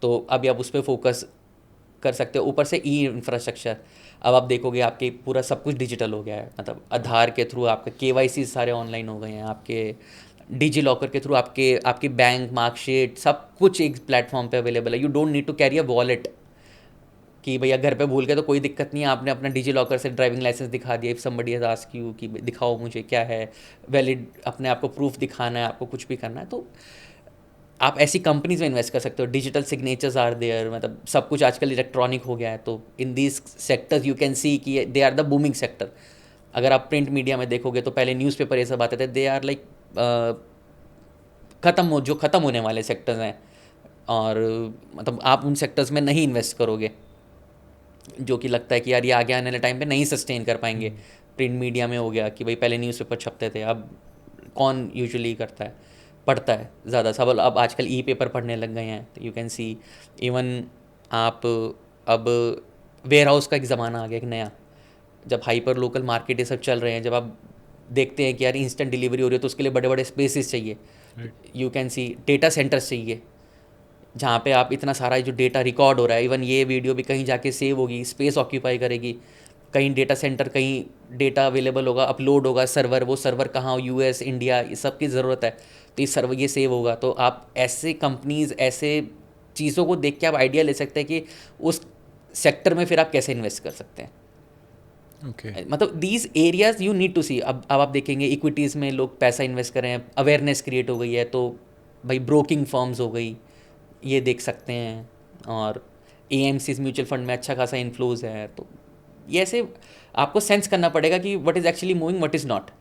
तो अभी आप उस पर फोकस कर सकते हो. ऊपर से ई इंफ्रास्ट्रक्चर, अब आप देखोगे आपके पूरा सब कुछ डिजिटल हो गया है. मतलब आधार के थ्रू आपके केवाईसी सारे ऑनलाइन हो गए हैं, आपके डिजी लॉकर के थ्रू आपकी बैंक मार्कशीट सब कुछ एक प्लेटफॉर्म पे अवेलेबल है. You don't need to carry a wallet कि भैया घर पे भूल गए तो कोई दिक्कत नहीं है, आपने अपना डिजी लॉकर से ड्राइविंग लाइसेंस दिखा दिया. If somebody has ask you कि दिखाओ मुझे क्या है वैलिड, अपने आप को प्रूफ दिखाना है, आपको कुछ भी करना है तो आप ऐसी कंपनीज में इन्वेस्ट कर सकते हो. डिजिटल सिग्नेचर्स आर देयर, मतलब सब कुछ आजकल इलेक्ट्रॉनिक हो गया है. तो in these sectors you can see कि they are the booming sector. अगर आप प्रिंट मीडिया में देखोगे तो पहले न्यूज़पेपर ये सब आते थे, दे आर लाइक ख़त्म होने वाले सेक्टर्स हैं. और मतलब आप उन सेक्टर्स में नहीं इन्वेस्ट करोगे जो कि लगता है कि यार ये आगे आने वाले टाइम पे नहीं सस्टेन कर पाएंगे. प्रिंट मीडिया में हो गया कि भाई पहले न्यूज़पेपर छपते थे, अब कौन यूजुअली करता है, पढ़ता है ज़्यादा सब. अब आजकल ई पेपर पढ़ने लग गए हैं. तो यू कैन सी इवन आप अब वेयर हाउस का एक ज़माना आ गया एक नया, जब हाइपर लोकल मार्केट ये सब चल रहे हैं. जब आप देखते हैं कि यार इंस्टेंट डिलीवरी हो रही है तो उसके लिए बड़े बड़े स्पेसेस चाहिए. You can C data centres चाहिए जहाँ पे आप इतना सारा जो डेटा रिकॉर्ड हो रहा है, इवन ये वीडियो भी कहीं जाके सेव होगी, स्पेस ऑक्यूपाई करेगी. कहीं डेटा सेंटर, कहीं डेटा अवेलेबल होगा, अपलोड होगा सर्वर, वो सर्वर कहाँ, यूएस, इंडिया, ये सब की ज़रूरत है. तो ये सर्वर ये सेव होगा. तो आप ऐसे कंपनीज, ऐसे चीज़ों को देख के आप आइडिया ले सकते हैं कि उस सेक्टर में फिर आप कैसे इन्वेस्ट कर सकते हैं. मतलब these areas you need to see. अब आप देखेंगे इक्विटीज़ में लोग पैसा इन्वेस्ट कर रहे हैं, अवेयरनेस क्रिएट हो गई है. तो भाई ब्रोकिंग फर्म्स हो गई, ये देख सकते हैं. और एएमसीज म्यूचुअल फंड में अच्छा खासा इन्फ्लोज है. तो ये ऐसे आपको सेंस करना पड़ेगा कि what is actually moving, what is not.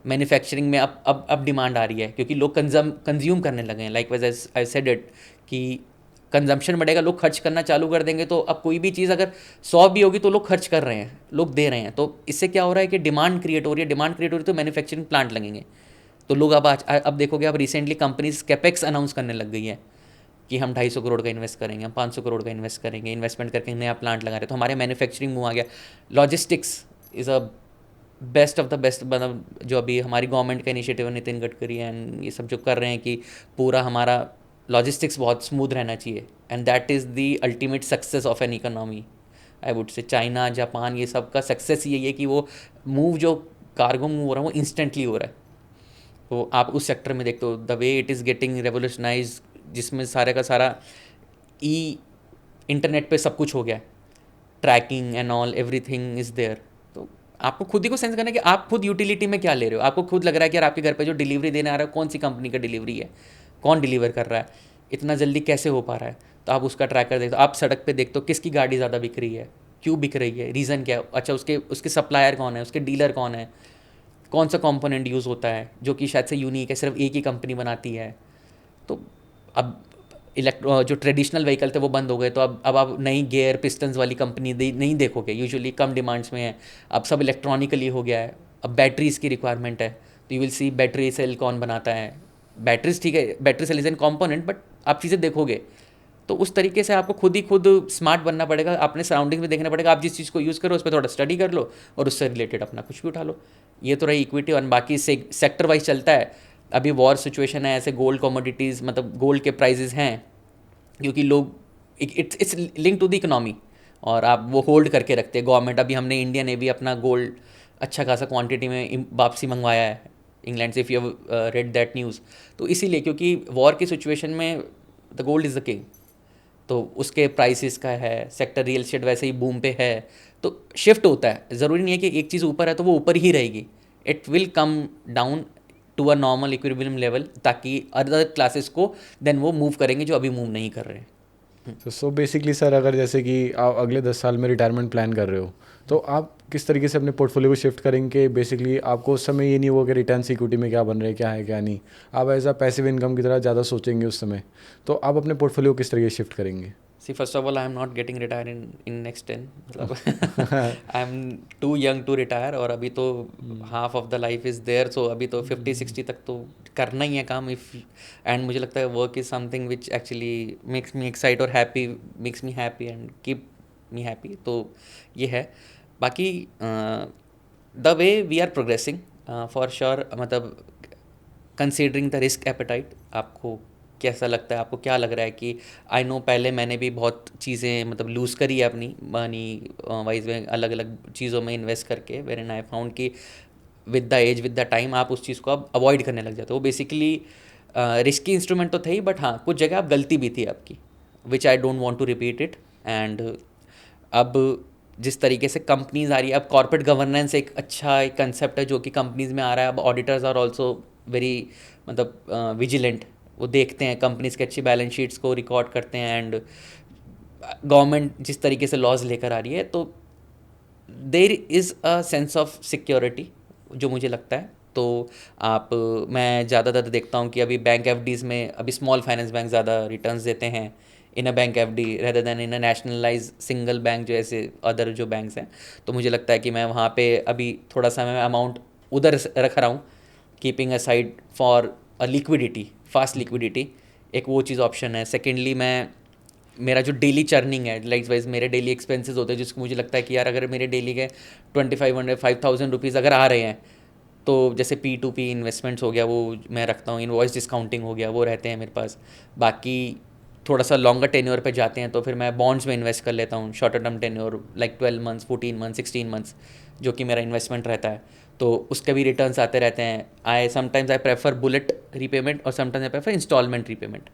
Manufacturing में अब डिमांड आ रही है क्योंकि लोग कंज्यूम करने लगे हैं. Like wise I said it कि कंजम्पशन बढ़ेगा, लोग खर्च करना चालू कर देंगे. तो अब कोई भी चीज़ अगर 100 भी होगी तो लोग खर्च कर रहे हैं, लोग दे रहे हैं. तो इससे क्या हो रहा है कि डिमांड क्रिएट हो रही है. डिमांड क्रिएट हो रही है तो मैन्युफैक्चरिंग प्लांट लगेंगे. तो लोग अब देखोगे, अब रिसेंटली कंपनीज कैपेक्स अनाउंस करने लग गई है कि हम 250 करोड़ का इन्वेस्ट करेंगे, हम 500 करोड़ का इन्वेस्ट करेंगे, इन्वेस्टमेंट करके नया प्लांट लगा रहे हैं. तो हमारे मैन्युफैक्चरिंग मूव आ गया. Logistics is a best of the best. मतलब जो अभी हमारी गवर्नमेंट का इनिशिएटिव है, नितिन गडकरी एंड ये सब जो कर रहे हैं कि पूरा हमारा लॉजिस्टिक्स बहुत स्मूथ रहना चाहिए. And that is the ultimate success of an economy. I would से चाइना, जापान, ये सब का सक्सेस यही है कि वो मूव, जो कार्गो मूव हो रहा है वो इंस्टेंटली हो रहा है. तो आप उस सेक्टर में देखते हो the way it is getting revolutionise, जिसमें सारे का सारा ई इंटरनेट पे सब कुछ हो गया, tracking and all, everything is there. तो आपको खुद ही को सेंस करना है कि आप खुद यूटिलिटी में क्या ले रहे हो. आपको खुद लग रहा है कि यार आपके घर पे जो डिलीवरी देने आ रहा है कौन सी कंपनी का डिलीवरी है, कौन डिलीवर कर रहा है, इतना जल्दी कैसे हो पा रहा है. तो आप उसका ट्रैकर देखते हो. आप सड़क पे देखते हो किसकी गाड़ी ज़्यादा बिक रही है, क्यों बिक रही है, रीज़न क्या है. अच्छा, उसके सप्लायर कौन है, उसके डीलर कौन है, कौन सा कंपोनेंट यूज़ होता है जो कि शायद से यूनिक है, सिर्फ एक ही कंपनी बनाती है. तो अब जो ट्रेडिशनल व्हीकल थे वो बंद हो गए. तो अब आप नई गियर पिस्टन्स वाली कंपनी नहीं देखोगे, यूजुअली कम डिमांड्स में है. अब सब इलेक्ट्रॉनिकली हो गया है. अब बैटरीज़ की रिक्वायरमेंट है तो you will see battery cell कौन बनाता है. बैटरीज ठीक है, battery cell is an component, but आप चीज़ें देखोगे तो उस तरीके से आपको खुद स्मार्ट बनना पड़ेगा. अपने सराउंडिंग में देखना पड़ेगा. आप जिस चीज़ को यूज़ करो उस पर थोड़ा स्टडी कर लो और उससे रिलेटेड अपना कुछ भी उठा लो. ये तो रही इक्विटी. और बाकी सेक्टर वाइज चलता है. अभी वॉर सिचुएशन है, ऐसे गोल्ड कमोडिटीज़, मतलब गोल्ड के प्राइजेस हैं क्योंकि लोग, it's link to the economy और आप वो होल्ड करके रखते हैं. गवर्नमेंट, अभी हमने इंडिया ने भी अपना गोल्ड अच्छा खासा क्वांटिटी में वापसी मंगवाया है इंग्लैंड से, if you read that news. तो इसीलिए क्योंकि वॉर की सिचुएशन में the gold is the king. तो उसके प्राइसेस का है, सेक्टर रियल एस्टेट वैसे ही बूम पे है. तो शिफ्ट होता है, ज़रूरी नहीं है कि एक चीज़ ऊपर है तो वो ऊपर ही रहेगी, it will come down to a normal equilibrium level, ताकि अदर क्लासेस को देन वो मूव करेंगे जो अभी मूव नहीं कर रहे हैं। सो बेसिकली सर, अगर जैसे कि आप अगले 10 साल में रिटायरमेंट प्लान कर रहे हो, तो आप किस तरीके से अपने पोर्टफोलियो को शिफ्ट करेंगे? बेसिकली आपको उस समय ये नहीं होगा कि रिटर्न सिक्योरिटी में क्या बन रहा है, क्या है क्या नहीं, आप एज अ पैसिव इनकम की तरह ज़्यादा सोचेंगे उस समय, तो आप अपने पोर्टफोलियो को किस तरीके से शिफ्ट करेंगे? See first of all I am not getting retire in next 10, मतलब I am too young to retire, और अभी तो half of the life is there, so अभी तो 50-60 तक तो करना ही है काम। इफ़ एंड मुझे लगता है work is something which actually makes me excite और happy, makes me happy and keep me happy, तो ये है। बाकी the way we are progressing for sure, मतलब कंसिडरिंग द रिस्क एपेटाइट, आपको कैसा लगता है, आपको क्या लग रहा है कि आई नो पहले मैंने भी बहुत चीज़ें मतलब लूज़ करी है अपनी मनी वाइज में, अलग अलग चीज़ों में इन्वेस्ट करके, वेर एन आई फाउंड कि with the age with the time आप उस चीज़ को अब अवॉइड करने लग जाते हो। वो बेसिकली रिस्की इंस्ट्रूमेंट तो थे ही, बट हाँ कुछ जगह आप गलती भी थी आपकी, which I don't want to repeat it. And अब जिस तरीके से कंपनीज आ रही है, अब कॉर्पोरेट गवर्नेंस एक अच्छा एक कंसेप्ट है जो कि कंपनीज में आ रहा है। अब ऑडिटर्स आर ऑल्सो वेरी मतलब विजिलेंट, वो देखते हैं कंपनीज के अच्छी बैलेंस शीट्स को रिकॉर्ड करते हैं, एंड गवर्नमेंट जिस तरीके से लॉज लेकर आ रही है, तो there is a sense of security जो मुझे लगता है। तो आप मैं ज़्यादातर देखता हूँ कि अभी बैंक एफडीज़ में अभी स्मॉल फाइनेंस बैंक ज़्यादा रिटर्न्स देते हैं in a bank FD rather than in a nationalize single bank जो ऐसे अदर जो बैंक्स हैं। तो मुझे लगता है कि मैं वहाँ पे अभी थोड़ा सा मैं अमाउंट उधर रख रहा हूँ, keeping a side for a liquidity, fast liquidity, एक वो चीज़ ऑप्शन है। सेकेंडली मैं मेरा जो डेली चर्निंग है, लाइक वाइज मेरे डेली एक्सपेंसेस होते हैं, जिसको मुझे लगता है कि यार अगर मेरे डेली के 2500-5000 रुपीज़ अगर आ रहे हैं, तो जैसे P2P इन्वेस्टमेंट्स हो गया वो मैं रखता हूँ, इनवॉइस डिस्काउंटिंग हो गया वो रहते हैं मेरे पास। बाकी थोड़ा सा लॉन्गर टेन्योर पे जाते हैं तो फिर मैं बॉन्ड्स में इन्वेस्ट कर लेता हूँ, shorter term tenure like 12 months, 14 months, 16 months, जो कि मेरा इन्वेस्टमेंट रहता है। तो उसके भी रिटर्न्स आते रहते हैं। Sometimes I prefer bullet repayment और sometimes I prefer installment repayment.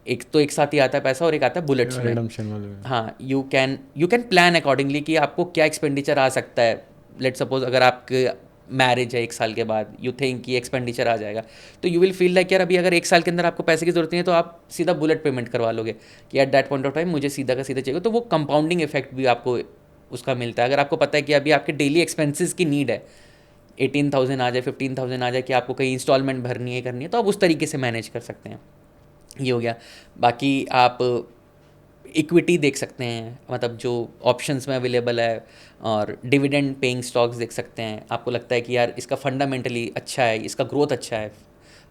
एक तो एक साथ ही आता है पैसा और एक आता है बुलेट्स में। रिडम्पशन वाले। हाँ, यू कैन प्लान अकॉर्डिंगली कि आपको क्या एक्सपेंडिचर आ सकता है। लेट सपोज अगर आपके मैरिज है 1 साल के बाद, यू थिंक कि एक्सपेंडिचर आ जाएगा, तो यू विल फील लाइक यार अभी अगर 1 साल के अंदर आपको पैसे की जरूरत नहीं है, तो आप सीधा बुलेट पेमेंट करवा लोगे कि at that point of time मुझे सीधा का सीधा चाहिए। तो वो कंपाउंडिंग इफेक्ट भी आपको उसका मिलता है। अगर आपको पता है कि अभी आपके डेली एक्सपेंसेस की नीड है, 18,000 आ जाए, 15,000 आ जाए, कि आपको कहीं इंस्टॉलमेंट भरनी है करनी है, तो आप उस तरीके से मैनेज कर सकते हैं। ये हो गया। बाकी आप इक्विटी देख सकते हैं, मतलब जो ऑप्शंस में अवेलेबल है, और डिविडेंड पेइंग स्टॉक्स देख सकते हैं। आपको लगता है कि यार इसका फंडामेंटली अच्छा है, इसका ग्रोथ अच्छा है,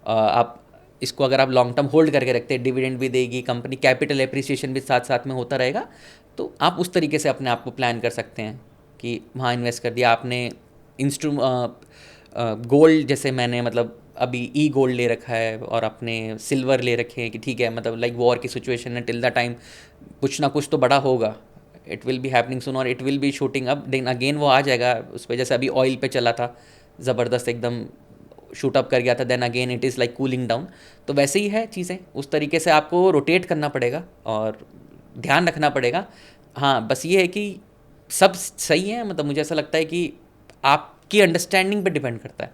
आप इसको अगर आप लॉन्ग टर्म होल्ड करके रखते हैं, डिविडेंड भी देगी कंपनी, कैपिटल एप्रिसिएशन भी साथ साथ में होता रहेगा, तो आप उस तरीके से अपने आप को प्लान कर सकते हैं कि वहाँ इन्वेस्ट कर दिया आपने। गोल्ड जैसे मैंने मतलब अभी ई गोल्ड ले रखा है और अपने सिल्वर ले रखे हैं कि ठीक है, मतलब लाइक वॉर की सिचुएशन है, टिल द टाइम कुछ ना कुछ तो बड़ा होगा, it will be happening soon और it will be shooting up, then again वो आ जाएगा उस पर। जैसे अभी ऑयल पे चला था, ज़बरदस्त एकदम शूट अप कर गया था, then again it is like cooling down. तो वैसे ही है चीज़ें, उस तरीके से आपको रोटेट करना पड़ेगा और ध्यान रखना पड़ेगा। हाँ, बस ये है कि सब सही है, मतलब मुझे ऐसा लगता है कि आपकी अंडरस्टैंडिंग पे डिपेंड करता है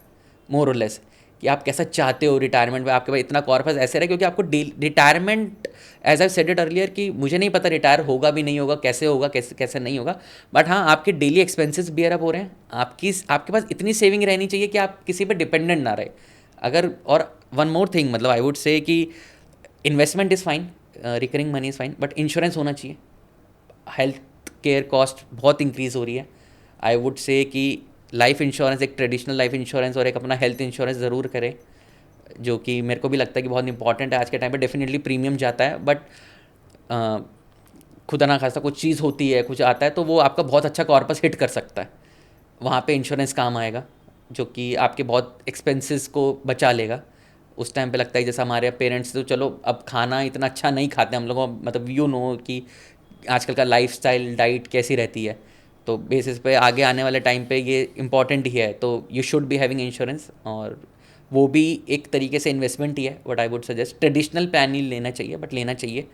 मोर और लेस, कि आप कैसा चाहते हो रिटायरमेंट में। आपके पास इतना कॉर्पस ऐसे रहे, क्योंकि आपको retirement, as I said it earlier, कि मुझे नहीं पता रिटायर होगा भी नहीं होगा, कैसे होगा, कैसे कैसे नहीं होगा, बट हाँ आपके डेली एक्सपेंसेस बियर अप हो रहे हैं, आपके पास इतनी सेविंग रहनी चाहिए कि आप किसी पर डिपेंडेंट ना रहे। अगर और वन मोर थिंग, मतलब आई वुड से कि investment is fine, recurring money is fine, but insurance होना चाहिए। हेल्थ केयर कॉस्ट बहुत इंक्रीज़ हो रही है। आई वुड से कि लाइफ इंश्योरेंस, एक ट्रेडिशनल लाइफ इंश्योरेंस और एक अपना हेल्थ इंश्योरेंस ज़रूर करें, जो कि मेरे को भी लगता है कि बहुत इंपॉर्टेंट है आज के टाइम पे। डेफिनेटली प्रीमियम जाता है, बट खुदा ना खासा कुछ चीज़ होती है, कुछ आता है, तो वो आपका बहुत अच्छा कॉर्पस हिट कर सकता है, वहाँ पे इंश्योरेंस काम आएगा, जो कि आपके बहुत एक्सपेंसेस को बचा लेगा। उस टाइम पे लगता है जैसे हमारे पेरेंट्स तो चलो अब खाना इतना अच्छा नहीं खाते हम लोगों, मतलब यू नो कि आजकल का लाइफस्टाइल डाइट कैसी रहती है, तो बेसिस पे आगे आने वाले टाइम पे ये इम्पॉर्टेंट ही है। तो you should be having insurance, और वो भी एक तरीके से इन्वेस्टमेंट ही है। What I would suggest, traditional plan ही लेना चाहिए, बट लेना चाहिए,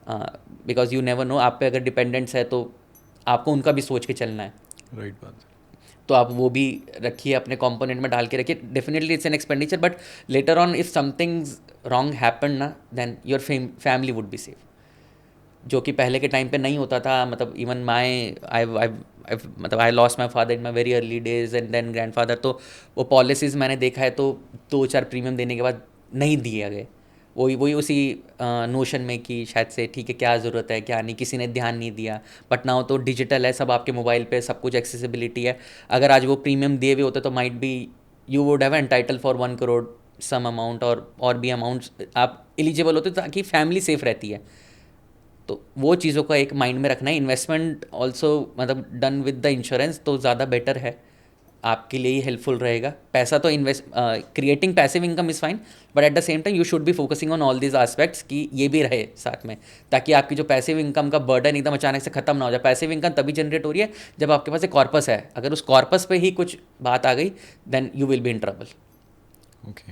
बिकॉज यू नेवर नो, आप पे अगर डिपेंडेंट्स है तो आपको उनका भी सोच के चलना है। राइट बात है। तो आप वो भी रखिए, अपने कंपोनेंट में डाल के रखिए। Definitely it's an expenditure, but later on if something wrong happen ना, then your family would be safe, जो कि पहले के टाइम पे नहीं होता था। मतलब even I lost my father in my very early days and then grandfather. तो वो पॉलिसीज़ मैंने देखा है, तो 2-4 प्रीमियम देने के बाद नहीं दिए गए। वही उसी नोशन में कि शायद से ठीक है, क्या ज़रूरत है क्या नहीं, किसी ने ध्यान नहीं दिया। बट नाउ तो डिजिटल है, सब आपके मोबाइल पे, सब कुछ एक्सेसिबिलिटी है। अगर आज वो प्रीमियम दिए हुए होते तो might be you would have entitle for 1 crore some amount और भी अमाउंट्स आप एलिजिबल होते, ताकि फैमिली सेफ रहती है। तो वो चीज़ों का एक माइंड में रखना है। इन्वेस्टमेंट ऑल्सो मतलब डन विद द इंश्योरेंस तो ज़्यादा बेटर है, आपके लिए ही हेल्पफुल रहेगा। पैसा तो invest creating passive income is fine, but at the same time you should be focusing on all these aspects कि ये भी रहे साथ में, ताकि आपकी जो पैसिव इनकम का बर्डन एकदम अचानक से खत्म ना हो जाए। पैसिव इनकम तभी जनरेट हो रही है जब आपके पास एक कॉर्पस है। अगर उस कॉर्पस पे ही कुछ बात आ गई, then you will be in trouble. Okay,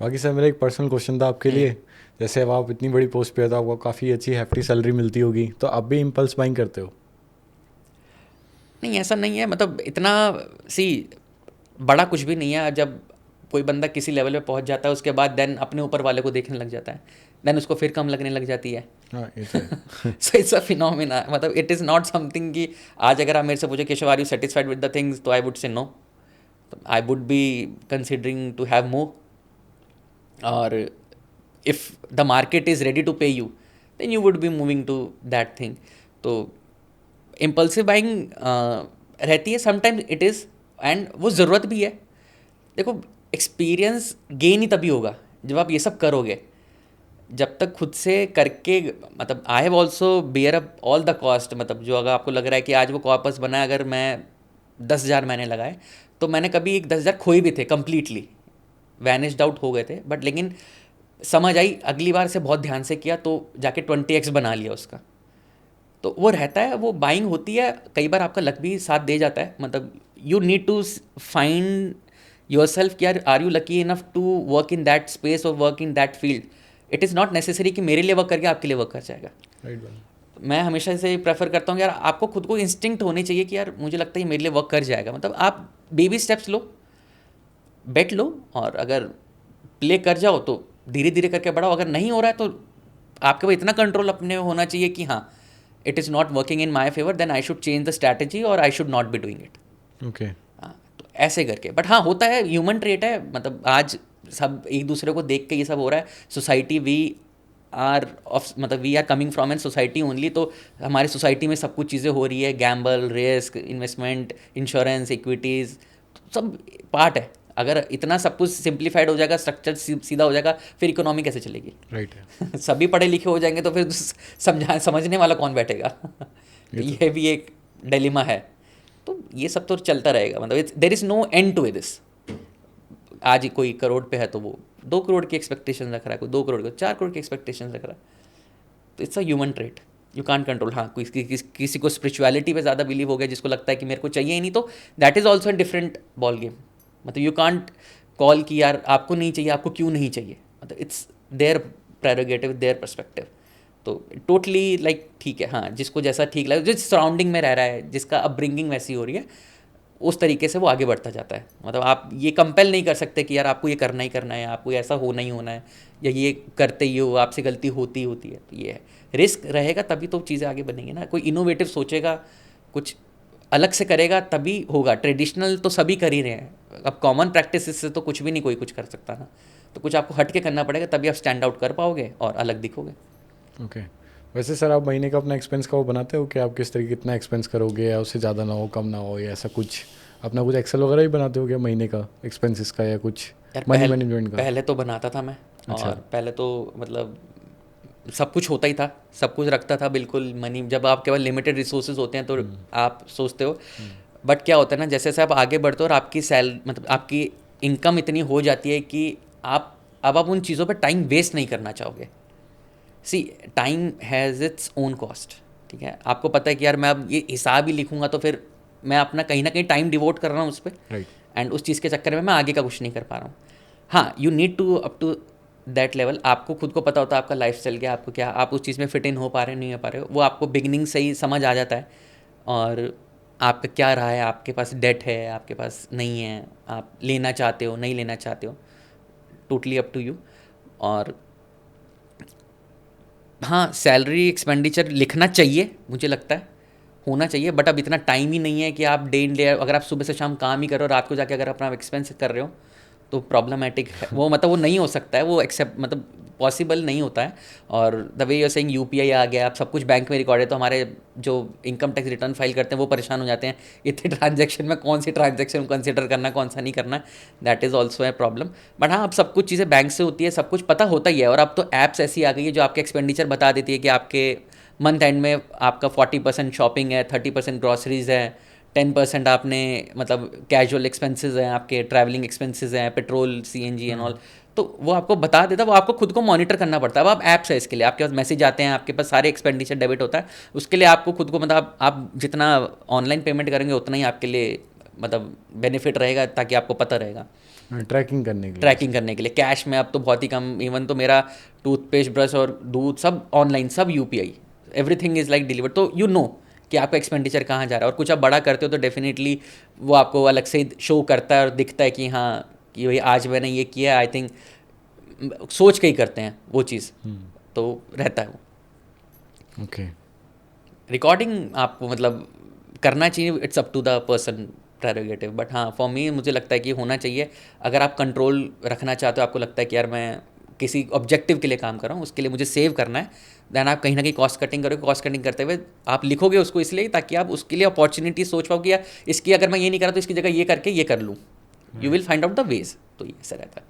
बाकी सर मेरा एक पर्सनल क्वेश्चन था आपके लिए। जैसे अब आप इतनी बड़ी पोस्ट पे हो तो आपको काफ़ी अच्छी हैफ्टी सैलरी मिलती होगी, तो अब भी इम्पल्स बाइंग करते हो? नहीं, ऐसा नहीं है। मतलब इतना बड़ा कुछ भी नहीं है। जब कोई बंदा किसी लेवल पे पहुंच जाता है, उसके बाद देन अपने ऊपर वाले को देखने लग जाता है, देन उसको फिर कम लगने लग जाती है। हाँ, ये तो है। So it's a phenomena. मतलब इट इज़ नॉट समथिंग कि आज अगर आप मेरे से पूछे Keshav are you satisfied with the things, तो I would say no. I would be considering to have more, और if the market is ready to pay you, then you would be moving to that thing. तो इम्पल्सिव बाइंग रहती है समटाइम्स, इट इज़, एंड वो ज़रूरत भी है। देखो, एक्सपीरियंस गेन ही तभी होगा जब आप ये सब करोगे। जब तक खुद से करके, मतलब I have also beer up all the cost. मतलब जो अगर आपको लग रहा है कि आज वो कॉर्पस बना है, अगर मैं 10,000 मैंने लगाए, तो मैंने कभी एक 10,000 खोए भी थे, कम्प्लीटली वैनिश्ड आउट हो गए थे। बट लेकिन समझ आई, अगली बार से बहुत ध्यान से किया, तो जाके 20x बना लिया उसका। तो वो रहता है, वो बाइंग होती है। कई बार आपका लक भी साथ दे जाता है। मतलब you need to find your self कि यार, are you lucky enough to work in that space और work in that field. It is not necessary कि मेरे लिए वर्क करके आपके लिए वर्क कर जाएगा। मैं हमेशा से प्रेफर करता हूँ यार, आपको खुद को इंस्टिंक्ट होनी चाहिए कि यार मुझे लगता है ये मेरे लिए वर्क कर जाएगा। मतलब आप बेबी स्टेप्स लो, बेट लो, और अगर प्ले कर जाओ तो धीरे धीरे करके बढ़ाओ। अगर नहीं हो रहा है तो आपके पास इतना कंट्रोल अपने होना चाहिए कि हाँ, it is not working in my favour, then I should change the strategy और I should not be doing it. Okay. हाँ, तो ऐसे करके। बट हाँ, होता है, ह्यूमन ट्रेट है। मतलब आज सब एक दूसरे को देख के ये सब हो रहा है। Society we are coming from an society only. तो हमारी सोसाइटी में सब कुछ चीज़ें हो रही है, Gamble, risk, investment, insurance, equities, सब पार्ट है। अगर इतना सब कुछ सिंप्लीफाइड हो जाएगा, स्ट्रक्चर सीधा हो जाएगा, फिर इकोनॉमी कैसे चलेगी? राइट है। सभी पढ़े लिखे हो जाएंगे तो फिर समझने वाला कौन बैठेगा? तो ये भी एक डिलेमा है। तो ये सब तो चलता रहेगा। मतलब there is no end to this. आज ही कोई करोड़ पे है तो वो 2 करोड़ की एक्सपेक्टेशन रख रहा है, कोई 2 करोड़ को 4 करोड़ की एक्सपेक्टेशन रख रहा है। तो it's a human trait, you can't control. हाँ, किसी को स्पिरिचुअलिटी पे ज़्यादा बिलीव हो गया, जिसको लगता है कि मेरे को चाहिए ही नहीं, तो that is also a different ball game. मतलब यू कांट कॉल कि यार आपको नहीं चाहिए, आपको क्यों नहीं चाहिए। मतलब it's their prerogative, their perspective. तो टोटली लाइक ठीक है। हाँ, जिसको जैसा ठीक लगे, जिस सराउंडिंग में रह रहा है, जिसका अपब्रिंगिंग वैसी हो रही है, उस तरीके से वो आगे बढ़ता जाता है। मतलब आप ये कंपेल नहीं कर सकते कि यार आपको ये करना ही करना है, आपको ऐसा होना ही होना है, या ये करते ही हो, आपसे गलती होती होती है। तो ये है, रिस्क रहेगा तभी तो चीज़ें आगे बनेंगी ना। कोई इनोवेटिव सोचेगा, कुछ अलग से करेगा, तभी होगा। ट्रेडिशनल तो सभी कर ही रहे हैं। अब कॉमन प्रैक्टिस से तो कुछ भी नहीं कोई कुछ कर सकता ना। तो कुछ आपको हट के करना पड़ेगा, तभी आप स्टैंड आउट कर पाओगे और अलग दिखोगे। ओके। वैसे सर, आप महीने का अपना एक्सपेंस का वो बनाते हो कि आप किस तरीके कितना एक्सपेंस करोगे, या उससे ज़्यादा ना हो, कम ना हो, या ऐसा कुछ अपना कुछ एक्सेल वगैरह ही बनाते हो क्या महीने का एक्सपेंसेस का, या कुछ मनी मैनेजमेंट का? पहले तो बनाता था मैं। अच्छा। और पहले तो मतलब सब कुछ होता ही था, सब कुछ रखता था बिल्कुल मनी। जब आपके पास लिमिटेड रिसोर्सेज होते हैं तो आप सोचते हो। बट क्या होता है ना, जैसे जैसे आप आगे बढ़ते हो और आपकी मतलब आपकी इनकम इतनी हो जाती है कि आप उन चीज़ों पर टाइम वेस्ट नहीं करना चाहोगे। See, time has its own cost. ठीक है, आपको पता है कि यार मैं अब ये हिसाब ही लिखूंगा तो फिर मैं अपना कहीं ना कहीं टाइम डिवोट कर रहा हूँ उस पर। राइट। एंड उस चीज़ के चक्कर में मैं आगे का कुछ नहीं कर पा रहा हूँ। हाँ, you need to up to that level. आपको खुद को पता होता है आपका लाइफ स्टाइल क्या, आपको क्या, आप उस चीज़ में फिट इन हो पा रहे हो, नहीं हो पा रहे हो, वो आपको बिगिनिंग से ही समझ आ जाता है। और आपका क्या रहा है, आपके पास डेट है, आपके पास नहीं है, आप लेना चाहते हो नहीं लेना चाहते हो, टोटली अप टू यू। और हाँ, सैलरी एक्सपेंडिचर लिखना चाहिए, मुझे लगता है होना चाहिए, बट अब इतना टाइम ही नहीं है कि आप डे इन डे, अगर आप सुबह से शाम काम ही कर रहे हो, रात को जाके अगर अपना एक्सपेंस कर रहे हो तो प्रॉब्लमेटिक है वो, मतलब वो नहीं हो सकता है, वो एक्सेप्ट मतलब पॉसिबल नहीं होता है। और the way you're saying UPI आ गया, अब सब कुछ बैंक में रिकॉर्ड है, तो हमारे जो इनकम टैक्स रिटर्न फाइल करते हैं वो परेशान हो जाते हैं, इतने ट्रांजैक्शन में कौन सी ट्रांजैक्शन कंसिडर करना है, कौन सा नहीं करना है, that is also a problem. But हाँ, अब सब कुछ चीज़ें बैंक से होती है, सब कुछ पता होता ही है। और अब तो ऐप्स ऐसी आ गई है जो आपके एक्सपेंडिचर बता देती है कि आपके मंथ एंड में आपका 40% शॉपिंग है, 30% ग्रॉसरीज है, 10% आपने मतलब कैजुअल एक्सपेंसेस हैं, आपके ट्रैवलिंग एक्सपेंसेस हैं, पेट्रोल, सीएनजी एंड ऑल, तो वो आपको बता देता है। वो आपको खुद को मॉनिटर करना पड़ता है। अब आप ऐप्स है इसके लिए, आपके पास मैसेज आते हैं, आपके पास सारे एक्सपेंडिचर डेबिट होता है, उसके लिए आपको खुद को मतलब आप जितना ऑनलाइन पेमेंट करेंगे उतना ही आपके लिए मतलब बेनिफिट रहेगा, ताकि आपको पता रहेगा ट्रैकिंग करने के लिए। कैश में अब तो बहुत ही कम, इवन तो मेरा टूथपेस्ट, ब्रश और दूध सब ऑनलाइन, सब UPI, everything is like delivered, तो यू नो कि आपका एक्सपेंडिचर कहाँ जा रहा है। और कुछ आप बड़ा करते हो तो डेफिनेटली वो आपको अलग से शो करता है और दिखता है कि हाँ, कि भाई आज मैंने ये किया, आई थिंक सोच के ही करते हैं वो चीज़, तो रहता है वो। ओके। रिकॉर्डिंग आपको मतलब करना चाहिए, it's up to the person prerogative, but हाँ फॉर मी मुझे लगता है कि होना चाहिए। अगर आप कंट्रोल रखना चाहते हो, आपको लगता है कि यार मैं किसी ऑब्जेक्टिव के लिए काम कर रहा हूँ, उसके लिए मुझे सेव करना है, देन आप कहीं ना कहीं कॉस्ट कटिंग करोगे। कॉस्ट कटिंग करते हुए आप लिखोगे उसको इसलिए ताकि आप उसके लिए अपॉर्चुनिटी सोच पाओ कि यार इसकी अगर मैं ये नहीं करा तो इसकी जगह ये करके ये कर लूँ, you will find out the ways. तो ये ऐसा रहता है।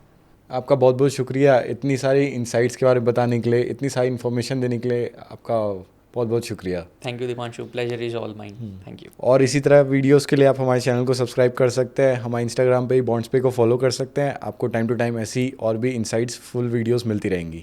आपका बहुत बहुत शुक्रिया इतनी सारी इंसाइट्स के बारे में बताने के लिए, इतनी सारी इन्फॉर्मेशन देने के लिए, आपका बहुत बहुत शुक्रिया। Thank you Deepanshu, pleasure is all mine, thank you. और इसी तरह वीडियोस के लिए आप हमारे चैनल को सब्सक्राइब कर सकते हैं, हमारे इंस्टाग्राम पे ही बॉन्ड्स पे को फॉलो कर सकते हैं। आपको टाइम टू टाइम ऐसी और भी इंसाइट्स फुल वीडियोस मिलती रहेंगी।